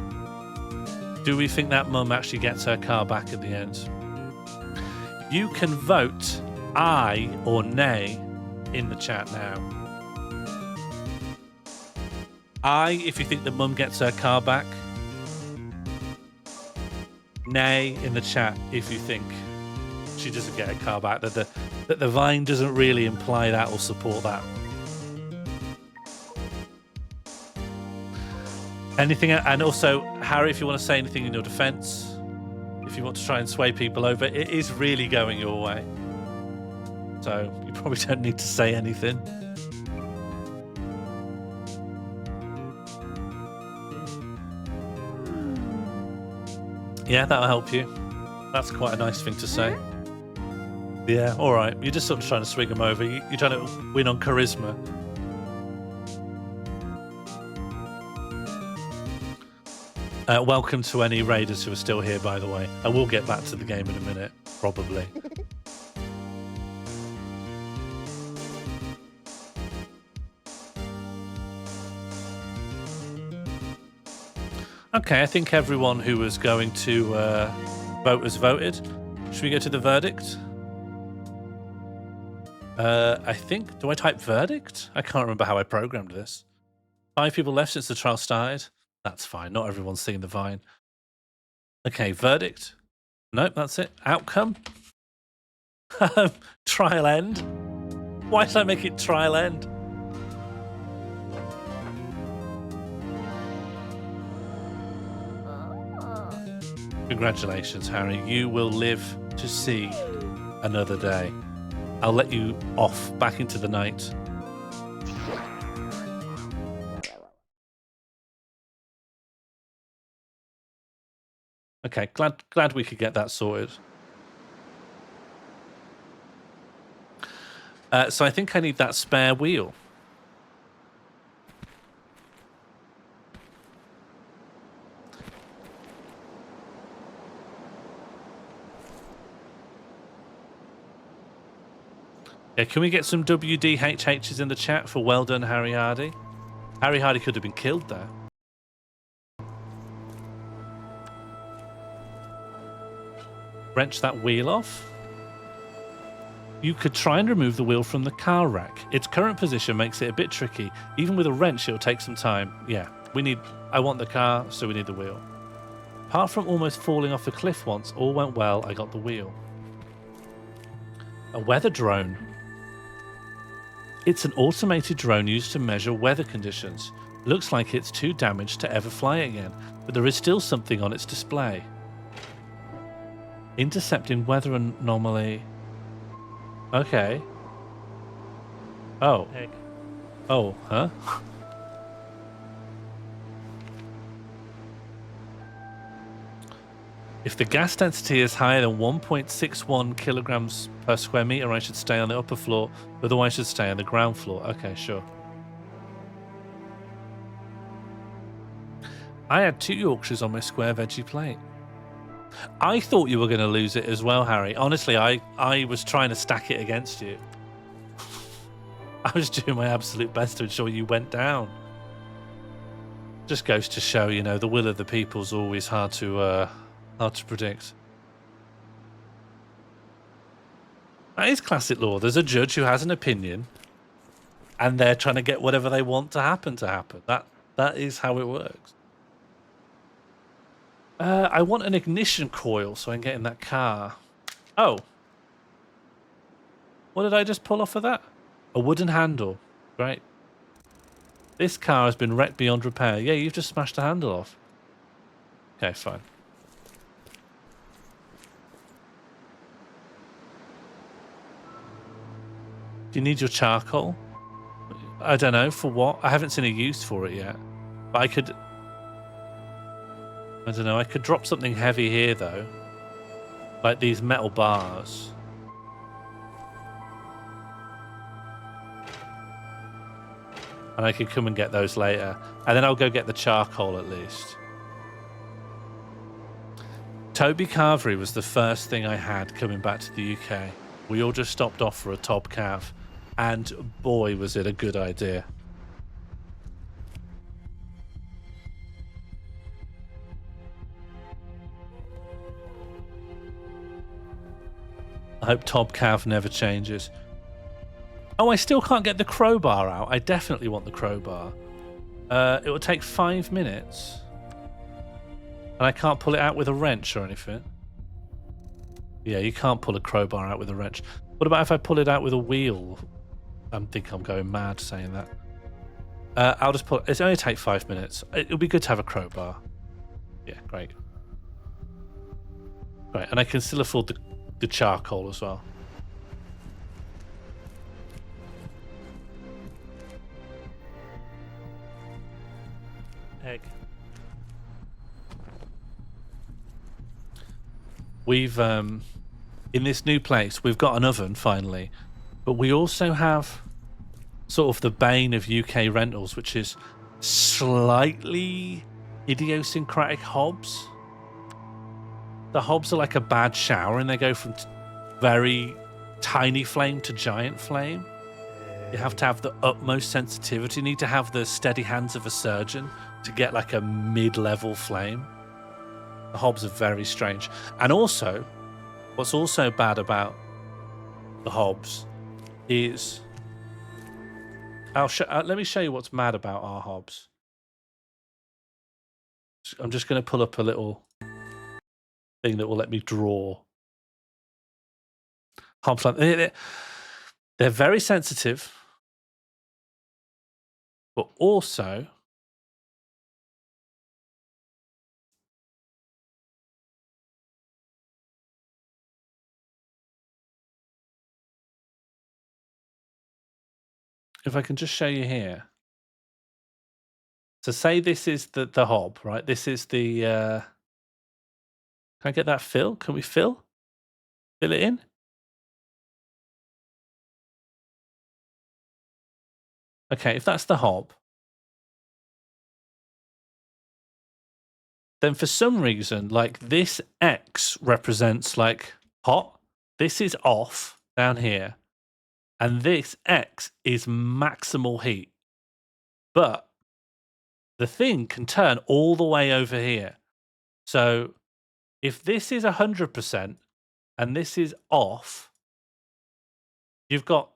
Do we think that mum actually gets her car back at the end? You can vote aye or nay in the chat now. Aye if you think the mum gets her car back. Nay in the chat if you think she doesn't get her car back, that the vine doesn't really imply that or support that. Anything, and also, Harry, if you want to say anything in your defense, if you want to try and sway people over, it is really going your way. So you probably don't need to say anything. Yeah, that'll help you. That's quite a nice thing to say. Yeah, all right. You're just sort of trying to swing them over. You're trying to win on charisma. Welcome to any raiders who are still here, by the way. I will get back to the game in a minute, probably. Okay, I think everyone who was going to vote has voted. Should we go to the verdict? I think... Do I type verdict? I can't remember how I programmed this. 5 people left since the trial started. That's fine. Not everyone's seen the vine. Okay, verdict. Nope, that's it. Outcome. Trial end. Why did I make it trial end? Congratulations, Harry. You will live to see another day. I'll let you off back into the night. Okay, glad we could get that sorted. So I think I need that spare wheel. Yeah, can we get some WDHHs in the chat for well done, Harry Hardy? Harry Hardy could have been killed there. Wrench that wheel off. You could try and remove the wheel from the car rack. Its current position makes it a bit tricky. Even with a wrench, it'll take some time. Yeah, I want the car, so we need the wheel. Apart from almost falling off a cliff once, all went well, I got the wheel. A weather drone. It's an automated drone used to measure weather conditions. Looks like it's too damaged to ever fly again, but there is still something on its display. Intercepting weather anomaly. Okay. Oh. Egg. Oh, huh? If the gas density is higher than 1.61 kilograms per square meter, I should stay on the upper floor. Otherwise, I should stay on the ground floor. Okay, sure. I had 2 Yorkshires on my square veggie plate. I thought you were going to lose it as well, Harry. Honestly, I was trying to stack it against you. I was doing my absolute best to ensure you went down. Just goes to show, you know, the will of the people's always hard to predict. That is classic law. There's a judge who has an opinion, and they're trying to get whatever they want to happen. That is how it works. I want an ignition coil so I can get in that car. Oh. What did I just pull off of that? A wooden handle. Great. This car has been wrecked beyond repair. Yeah, you've just smashed the handle off. Okay, fine. Do you need your charcoal? I don't know. For what? I haven't seen a use for it yet. But I could... I don't know. I could drop something heavy here, though. Like these metal bars. And I could come and get those later. And then I'll go get the charcoal at least. Toby Carvery was the first thing I had coming back to the UK. We all just stopped off for a Tob Cav. And boy, was it a good idea. I hope Tob Cav never changes. Oh, I still can't get the crowbar out. I definitely want the crowbar. It will take 5 minutes. And I can't pull it out with a wrench or anything. Yeah, you can't pull a crowbar out with a wrench. What about if I pull it out with a wheel? I think I'm going mad saying that. I'll just pull... It's only take 5 minutes. It'll be good to have a crowbar. Yeah, great. Right, and I can still afford the charcoal as well. Egg. We've, in this new place, we've got an oven, finally. But we also have sort of the bane of UK rentals, which is slightly idiosyncratic hobs. The hobs are like a bad shower, and they go from very tiny flame to giant flame. You have to have the utmost sensitivity. You need to have the steady hands of a surgeon to get like a mid-level flame. The hobs are very strange. And also, what's also bad about the hobs is... let me show you what's mad about our hobs. I'm just going to pull up a little thing that will let me draw. Hobs, they're very sensitive, but also if I can just show you here. So say this is the hob, right? This is the... Can I get that fill? Can we fill? Fill it in? Okay, if that's the hob, then for some reason, like this X represents like hot, this is off down here, and this X is maximal heat. But the thing can turn all the way over here. So if this is 100% and this is off, you've got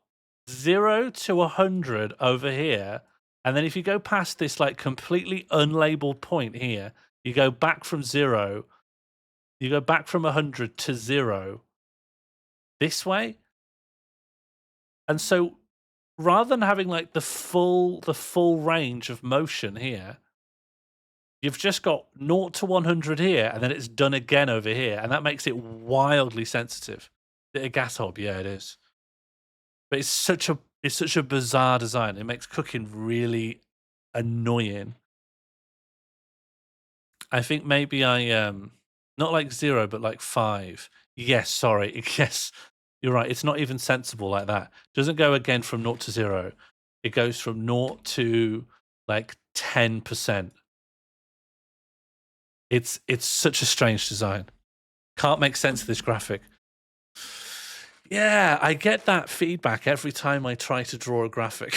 0 to 100 over here. And then if you go past this like completely unlabeled point here, you go back from 0, you go back from 100 to 0 this way. And so rather than having like the full range of motion here, you've just got 0 to 100 here, and then it's done again over here, and that makes it wildly sensitive. A gas hob, yeah, it is. But it's such a bizarre design. It makes cooking really annoying. I think maybe I not like 0, but like 5. Yes, sorry. Yes, you're right. It's not even sensible like that. It doesn't go again from 0 to 0. It goes from 0 to like 10%. It's such a strange design. Can't make sense of this graphic. Yeah, I get that feedback every time I try to draw a graphic.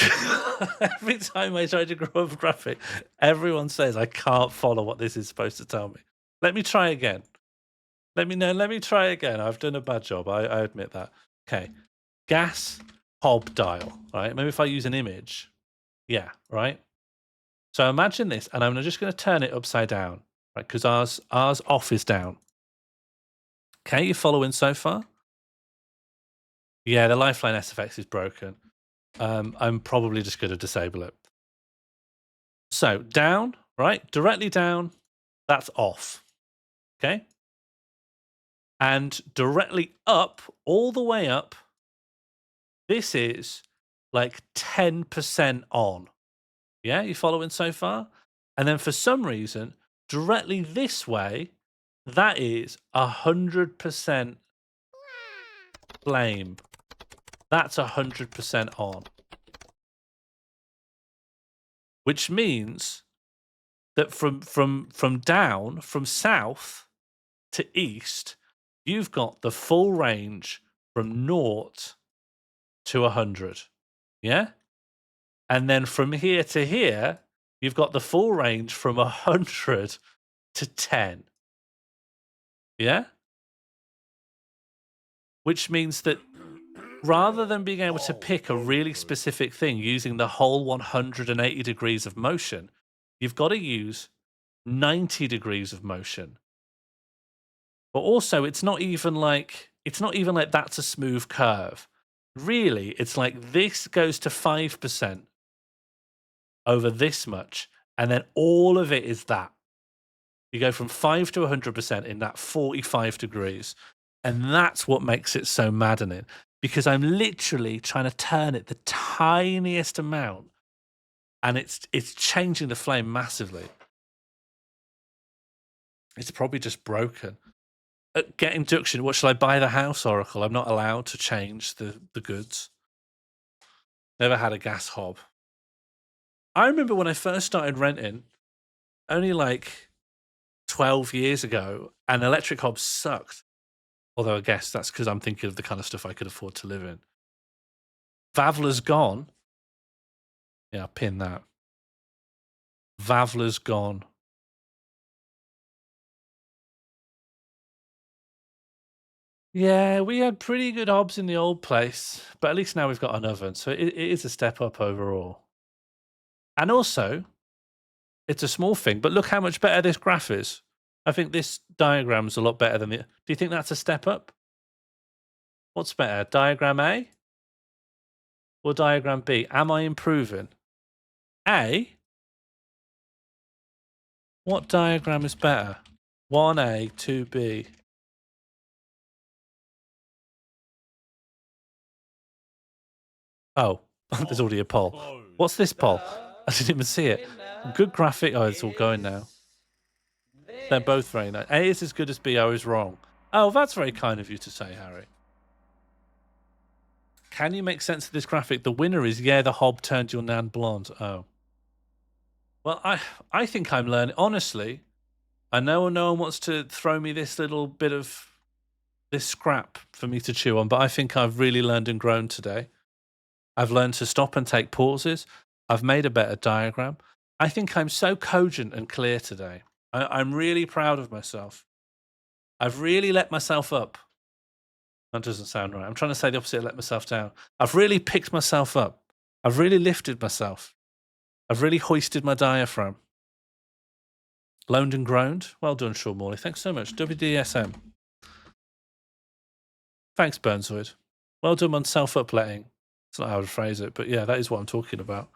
Every time I try to draw a graphic, everyone says I can't follow what this is supposed to tell me. Let me try again. Let me try again. I've done a bad job. I admit that. Okay. Gas hob dial, right? Maybe if I use an image. Yeah, right? So imagine this, and I'm just going to turn it upside down, right? Because ours off is down. Okay, you following so far? Yeah, the Lifeline SFX is broken. I'm probably just going to disable it. So down, right? Directly down, that's off. Okay? And directly up, all the way up, this is like 10% on. Yeah, you following so far? And then for some reason, directly this way, that is 100% flame. That's 100% on. Which means that from down, from south to east, you've got the full range from 0 to 100. Yeah? And then from here to here, you've got the full range from 100 to 10. Yeah? Which means that rather than being able to pick a really specific thing using the whole 180 degrees of motion, you've got to use 90 degrees of motion. But also, it's not even like that's a smooth curve. Really, it's like this goes to 5% over this much, and then all of it is that. You go from 5 to 100% in that 45 degrees. And that's what makes it so maddening, because I'm literally trying to turn it the tiniest amount, and it's changing the flame massively. It's probably just broken. Get induction. What shall I buy the house, Oracle? I'm not allowed to change the goods. Never had a gas hob. I remember when I first started renting, only like 12 years ago, and electric hobs sucked. Although I guess that's because I'm thinking of the kind of stuff I could afford to live in. Vavla's gone. Yeah, I'll pin that. Vavla's gone. Yeah, we had pretty good hobs in the old place, but at least now we've got an oven, so it is a step up overall. And also, it's a small thing, but look how much better this graph is. I think this diagram's a lot better than the... Do you think that's a step up? What's better, diagram A or diagram B? Am I improving? A? What diagram is better? 1A, 2B. Oh, there's already a poll. What's this poll? I didn't even see it. Good graphic. Oh, it's all going now. They're both very nice. A is as good as B. I was wrong. Oh, that's very kind of you to say, Harry. Can you make sense of this graphic? The winner is, yeah, the hob turned your nan blonde. Oh. Well, I think I'm learning. Honestly, I know no one wants to throw me this little bit of this scrap for me to chew on, but I think I've really learned and grown today. I've learned to stop and take pauses. I've made a better diagram. I think I'm so cogent and clear today. I'm really proud of myself. I've really let myself up. That doesn't sound right. I'm trying to say the opposite of let myself down. I've really picked myself up. I've really lifted myself. I've really hoisted my diaphragm. Loaned and groaned. Well done, Sean Morley. Thanks so much. WDSM. Thanks, Burnzoid. Well done on self-upletting. It's not how I would phrase it, but yeah, that is what I'm talking about.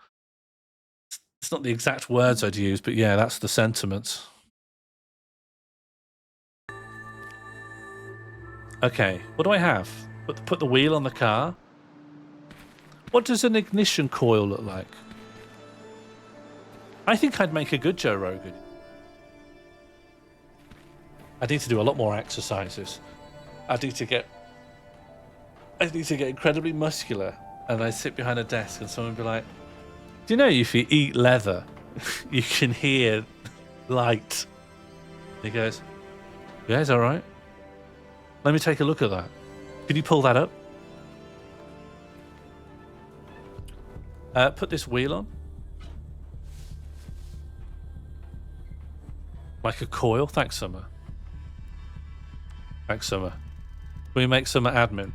It's not the exact words I'd use, but yeah, that's the sentiment. Okay, what do I have? Put the wheel on the car. What does an ignition coil look like? I think I'd make a good Joe Rogan. I need to do a lot more exercises. I need to get incredibly muscular, and I sit behind a desk and someone would be like, do you know if you eat leather, you can hear light? And he goes, yeah, it's all right. Let me take a look at that. Can you pull that up? Put this wheel on. Like a coil. Thanks, Summer. Thanks, Summer. Can we make Summer admin?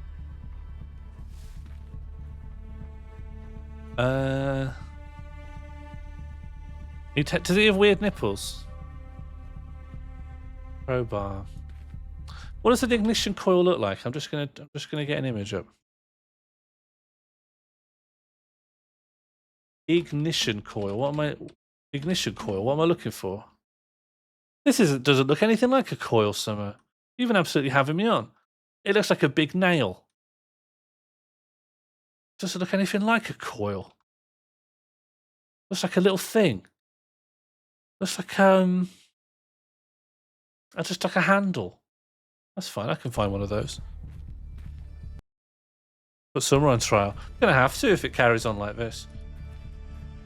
Does he have weird nipples? Crowbar. What does an ignition coil look like? I'm just gonna get an image up. Ignition coil. Ignition coil. What am I looking for? This doesn't look anything like a coil, Summer. You've been absolutely having me on. It looks like a big nail. Doesn't look anything like a coil. Looks like a little thing. Looks like just like a handle. That's fine. I can find one of those. Put Summer on trial. I'm gonna have to if it carries on like this.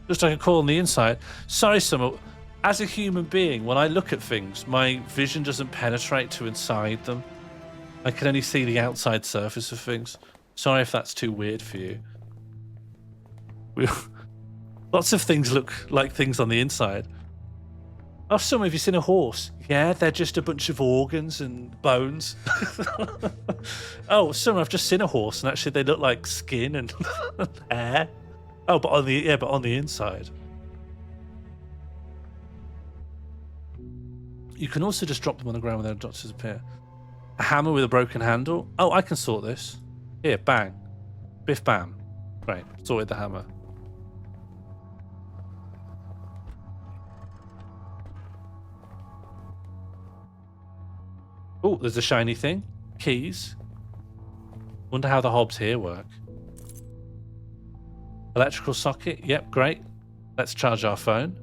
Just like a coil on the inside. Sorry, Summer. As a human being, when I look at things, my vision doesn't penetrate to inside them. I can only see the outside surface of things. Sorry if that's too weird for you. Lots of things look like things on the inside. Oh, Summer, have you seen a horse? Yeah, they're just a bunch of organs and bones. Oh, Summer, I've just seen a horse, and actually they look like skin and hair. Oh, but on the inside. You can also just drop them on the ground when their dots disappear. A hammer with a broken handle. Oh, I can sort this. Here, bang. Biff bam. Great, sorted the hammer. Oh, there's a shiny thing. Keys. Wonder how the hobs here work. Electrical socket. Yep, great. Let's charge our phone.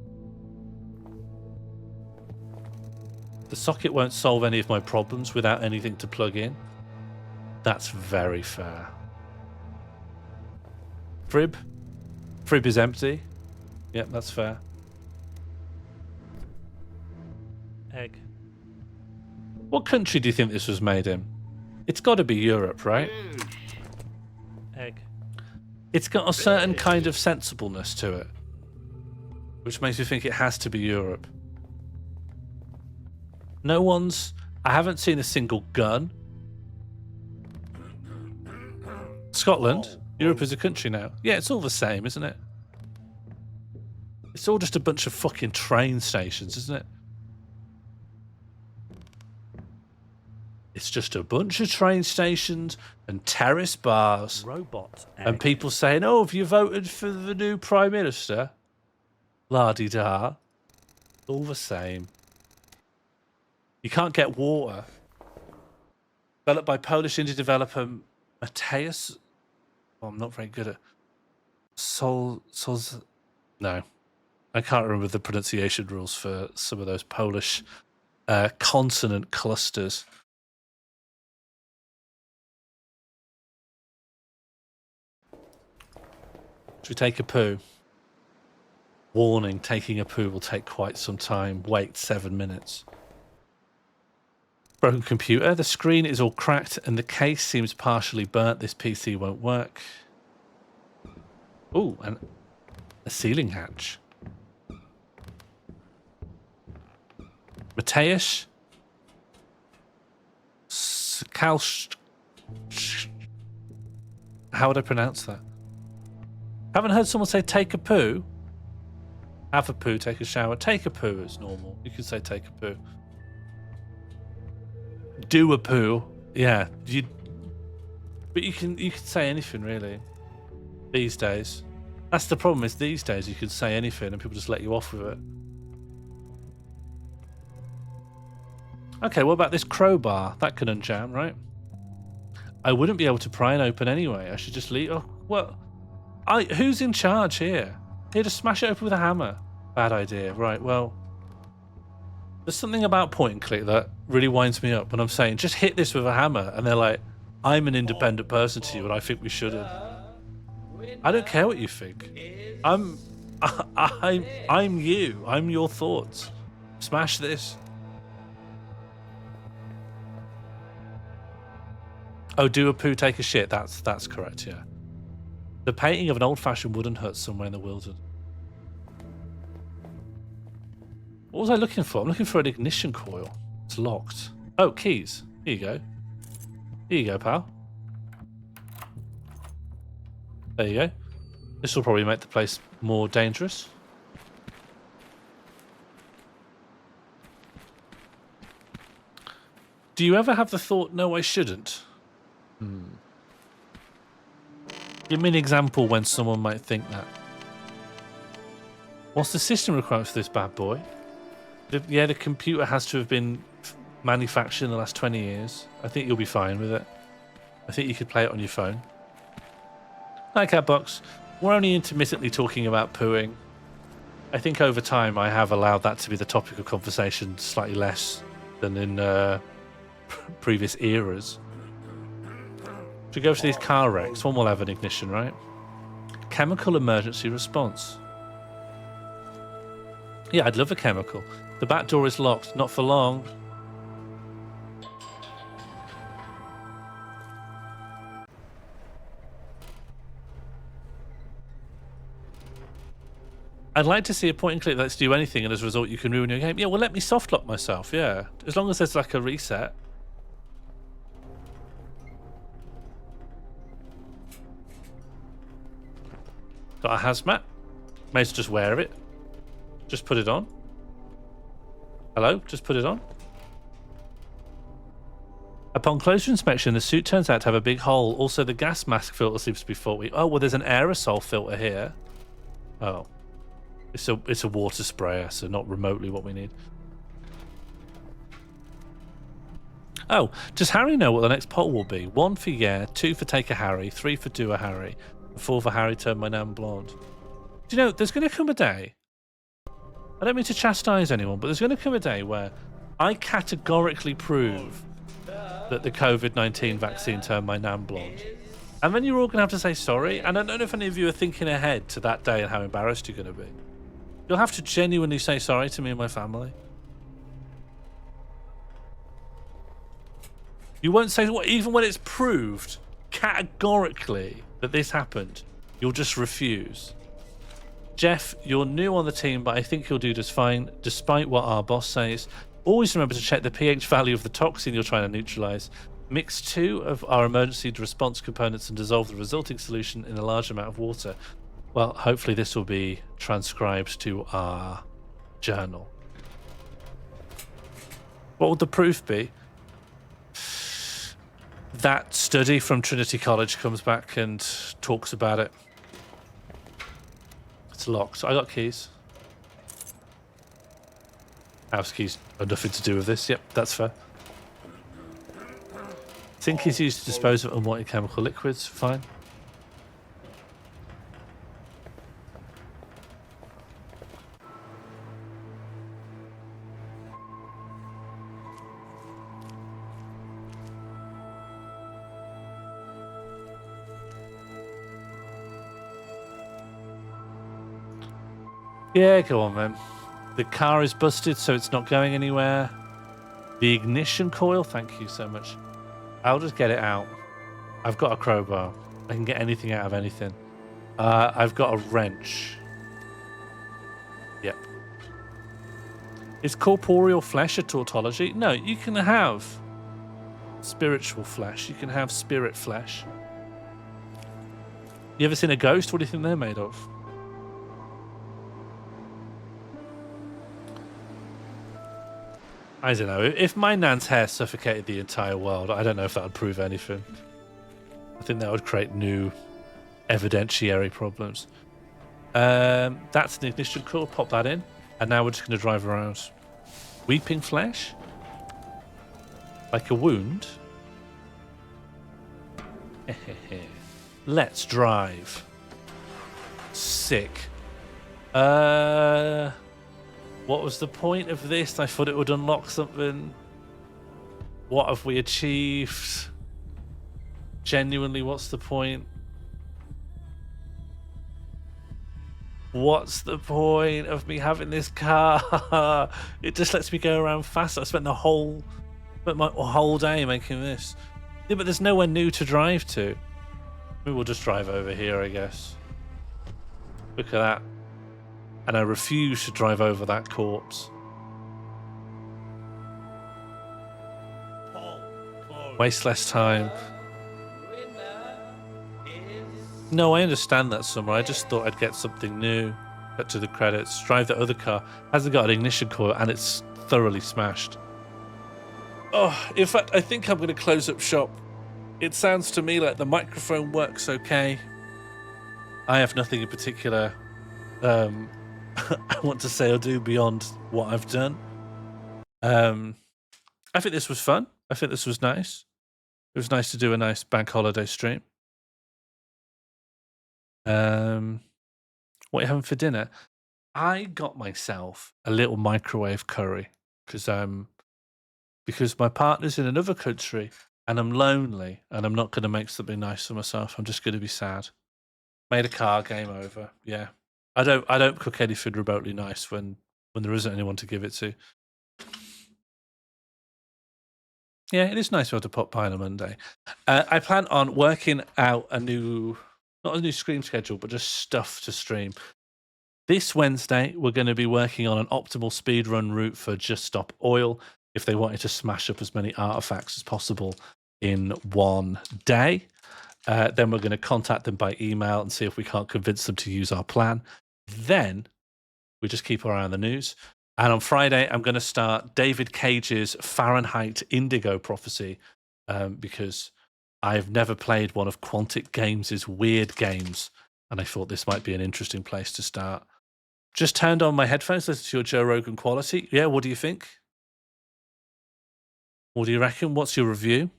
The socket won't solve any of my problems without anything to plug in. That's very fair. Frib. Frib is empty. Yep, that's fair. Egg. What country do you think this was made in? It's got to be Europe, right? Egg. It's got a certain kind of sensibleness to it, which makes me think it has to be Europe. I haven't seen a single gun. Scotland? Europe is a country now. Yeah, it's all the same, isn't it? It's all just a bunch of fucking train stations, isn't it? It's just a bunch of train stations and terrace bars. Robot. Egg. And people saying, oh, have you voted for the new Prime Minister? La-di-da. All the same. You can't get water. Developed by Polish indie developer Mateus. Oh, I'm not very good at No, I can't remember the pronunciation rules for some of those Polish consonant clusters. Should we take a poo? Warning, taking a poo will take quite some time. Wait 7 minutes. Broken computer. The screen is all cracked and the case seems partially burnt. This PC won't work. Ooh, and a ceiling hatch. Mateus? How would I pronounce that? Haven't heard someone say take a poo. Have a poo, take a shower. Take a poo is normal. You can say take a poo. Do a poo. Yeah. But you can say anything really. these days. That's the problem, is these days you can say anything and people just let you off with it. Okay, what about this crowbar? That can unjam, right? I wouldn't be able to pry and open anyway. I should just leave. Oh, well, who's in charge here? Here, to smash it open with a hammer. Bad idea. Right, well, there's something about point and click that really winds me up when I'm saying, just hit this with a hammer. And they're like, I'm an independent person to you and I think we shouldn't. I don't care what you think. I'm you. I'm your thoughts. Smash this. Oh, do a poo, take a shit. That's correct, yeah. The painting of an old-fashioned wooden hut somewhere in the wilderness. What was I looking for? I'm looking for an ignition coil. It's locked. Oh, keys. Here you go. Here you go, pal. There you go. This will probably make the place more dangerous. Do you ever have the thought, no, I shouldn't? Give me an example when someone might think that. What's the system requirement for this bad boy? The computer has to have been manufactured in the last 20 years. I think you'll be fine with it. I think you could play it on your phone. Hi, Catbox. We're only intermittently talking about pooing. I think over time I have allowed that to be the topic of conversation slightly less than in previous eras. Should we go to these car wrecks? One will have an ignition, right? Chemical emergency response. Yeah, I'd love a chemical. The back door is locked. Not for long. I'd like to see a point and click that lets you do anything, and as a result you can ruin your game. Yeah, well, let me soft lock myself, yeah. As long as there's like a reset. Got a hazmat. May as well just wear it. Just put it on. Hello? Just put it on. Upon closer inspection, the suit turns out to have a big hole. Also, the gas mask filter seems to be faulty. Oh, well, there's an aerosol filter here. Oh. It's a water sprayer, so not remotely what we need. Oh, does Harry know what the next poll will be? 1 for yeah, 2 for take a Harry, 3 for do a Harry, 4 for Harry turn my nan blonde. Do you know, there's going to come a day, I don't mean to chastise anyone, but there's going to come a day where I categorically prove that the COVID-19 vaccine turned my nan blonde. And then you're all going to have to say sorry. And I don't know if any of you are thinking ahead to that day and how embarrassed you're going to be. You'll have to genuinely say sorry to me and my family. You won't say, well, even when it's proved categorically that this happened, you'll just refuse. Jeff, you're new on the team, but I think you'll do just fine, despite what our boss says. Always remember to check the pH value of the toxin you're trying to neutralize. Mix 2 of our emergency response components and dissolve the resulting solution in a large amount of water. Well, hopefully this will be transcribed to our journal. What would the proof be? That study from Trinity College comes back and talks about it. It's locked. I got keys. House keys have nothing to do with this. Yep, that's fair. Sink is used to dispose of unwanted chemical liquids. Fine. Yeah, go on, man. The car is busted, so it's not going anywhere. The ignition coil, thank you so much. I'll just get it out. I've got a crowbar. I can get anything out of anything. I've got a wrench. Yep. Is corporeal flesh a tautology? No, you can have spiritual flesh. You can have spirit flesh. You ever seen a ghost? What do you think they're made of? I don't know. If my nan's hair suffocated the entire world, I don't know if that would prove anything. I think that would create new evidentiary problems. That's the ignition core. Pop that in, and now we're just going to drive around. Weeping flesh, like a wound. Let's drive. Sick. What was the point of this? I thought it would unlock something. What have we achieved? Genuinely, what's the point? What's the point of me having this car? It just lets me go around faster. I spent my whole day making this. Yeah, but there's nowhere new to drive to. Maybe we'll just drive over here, I guess. Look at that. And I refuse to drive over that corpse. Waste less time. No, I understand that, Summer. I just thought I'd get something new. Cut to the credits. Drive the other car. Hasn't got an ignition coil and it's thoroughly smashed. Oh, in fact, I think I'm going to close up shop. It sounds to me like the microphone works okay. I have nothing in particular I want to say or do beyond what I've done. I think this was fun. I think this was nice. It was nice to do a nice bank holiday stream. What are you having for dinner? I got myself a little microwave curry because my partner's in another country and I'm lonely and I'm not going to make something nice for myself. I'm just going to be sad. Made a car, game over. Yeah, I don't cook anything remotely nice when there isn't anyone to give it to. Yeah, it is nice to be able to pop by on a Monday. I plan on working out not a new stream schedule, but just stuff to stream. This Wednesday, we're going to be working on an optimal speedrun route for Just Stop Oil if they wanted to smash up as many artifacts as possible in one day. Then we're going to contact them by email and see if we can't convince them to use our plan. Then we just keep our eye on the news. And on Friday, I'm going to start David Cage's Fahrenheit Indigo Prophecy because I've never played one of Quantic Games' weird games, and I thought this might be an interesting place to start. Just turned on my headphones, listened to your Joe Rogan quality. Yeah, what do you think? What do you reckon? What's your review?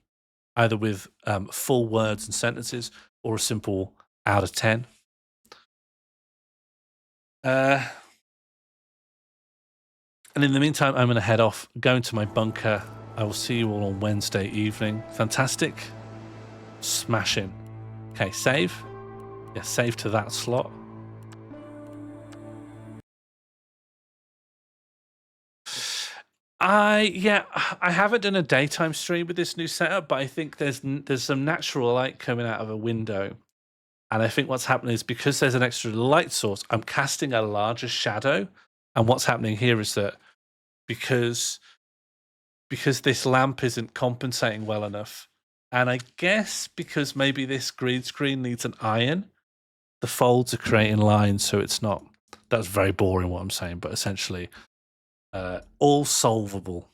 Either with full words and sentences or a simple out of 10. And in the meantime, I'm going to head off, go into my bunker. I will see you all on Wednesday evening. Fantastic. Smashing. Okay, save. Yeah, save to that slot. I haven't done a daytime stream with this new setup, but I think there's some natural light coming out of a window. And I think what's happening is because there's an extra light source, I'm casting a larger shadow. And what's happening here is that because this lamp isn't compensating well enough, and I guess because maybe this green screen needs an iron, the folds are creating lines, so it's not. That's very boring what I'm saying, but essentially, all solvable.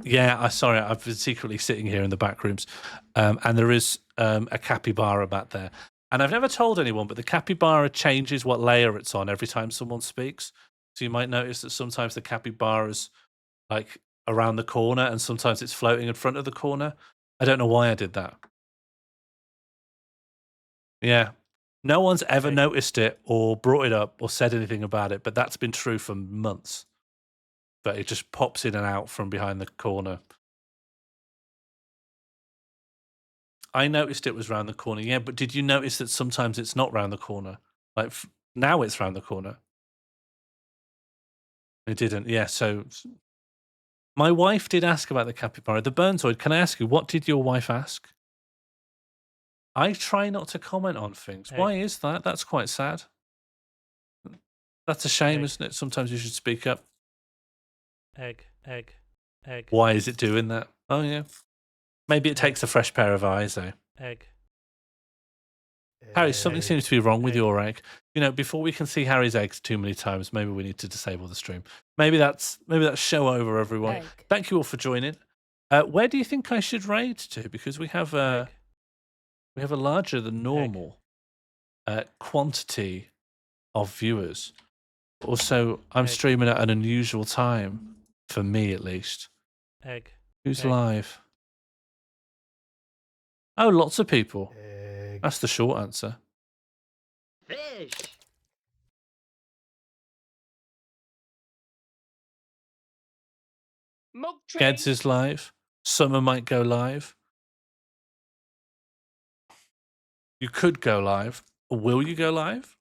Yeah, sorry, I've been secretly sitting here in the back rooms, and there is a capybara back there. And I've never told anyone, but the capybara changes what layer it's on every time someone speaks. So you might notice that sometimes the capybara's like around the corner and sometimes it's floating in front of the corner. I don't know why I did that. Yeah. No one's ever noticed it or brought it up or said anything about it, but that's been true for months. But it just pops in and out from behind the corner. I noticed it was round the corner, yeah, but did you notice that sometimes it's not round the corner? Like now it's round the corner. It didn't, yeah, so my wife did ask about the capybara. The Burnzoid, can I ask you, what did your wife ask? I try not to comment on things. Why is that? That's quite sad. That's a shame, isn't it? Sometimes you should speak up. Egg. Why is it doing that? Oh, yeah. Maybe it takes a fresh pair of eyes, though. Egg. Harry, something seems to be wrong with your egg. You know, before we can see Harry's eggs too many times, maybe we need to disable the stream. Maybe that's show over, everyone. Egg. Thank you all for joining. Where do you think I should raid to? Because we have We have a larger than normal quantity of viewers. Also, I'm streaming at an unusual time, for me at least. Egg. Who's live? Oh, lots of people. That's the short answer. Fish. Milk train. Geds is live. Summer might go live. You could go live. Will you go live?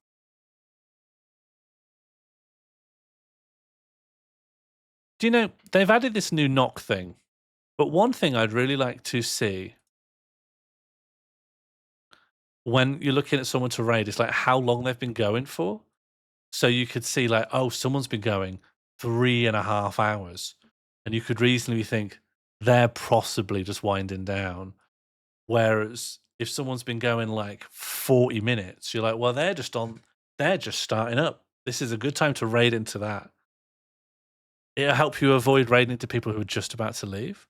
Do you know, they've added this new knock thing, but one thing I'd really like to see when you're looking at someone to raid is like how long they've been going for. So you could see like, oh, someone's been going 3.5 hours. And you could reasonably think they're possibly just winding down. Whereas if someone's been going like 40 minutes, you're like, well, they're just starting up. This is a good time to raid into that. It'll help you avoid raiding into people who are just about to leave.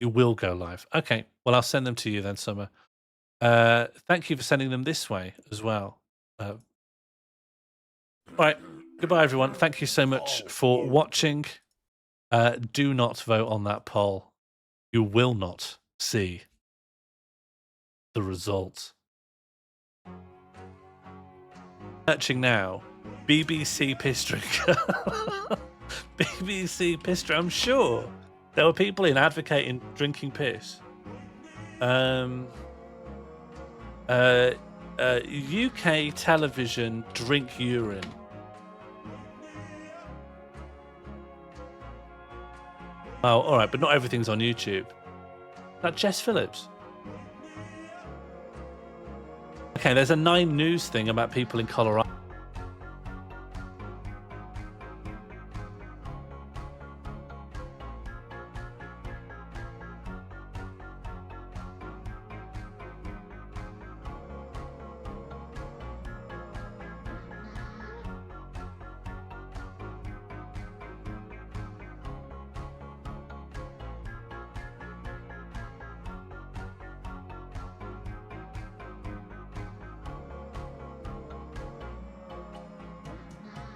You will go live. Okay, well, I'll send them to you then, Summer. Thank you for sending them this way as well. All right, goodbye, everyone. Thank you so much for watching. Do not vote on that poll. You will not see the result. Searching now. BBC piss drinker. BBC piss drinker. I'm sure there were people in advocating drinking piss. UK television drink urine. Oh, all right, but not everything's on YouTube. Is that Jess Phillips? Okay, there's a 9 News thing about people in Colorado.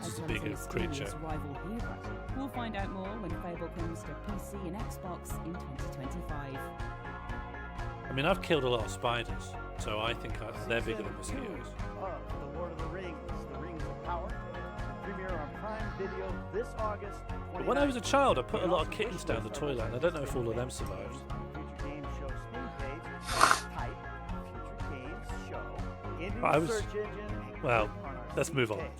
This is a bigger creature. We'll find out more when Fable comes to PC and Xbox in 2025. I mean, I've killed a lot of spiders, so I think they're bigger than mosquitoes. The Lord of the Rings, The Rings of Power, will premiere on Prime Video this August. But when I was a child, I put a lot of kittens down the toilet, and I don't know if all of them survived. Future Games Show Steam page, type Future Games Show into I was- search engine. Well, let's move on. Okay.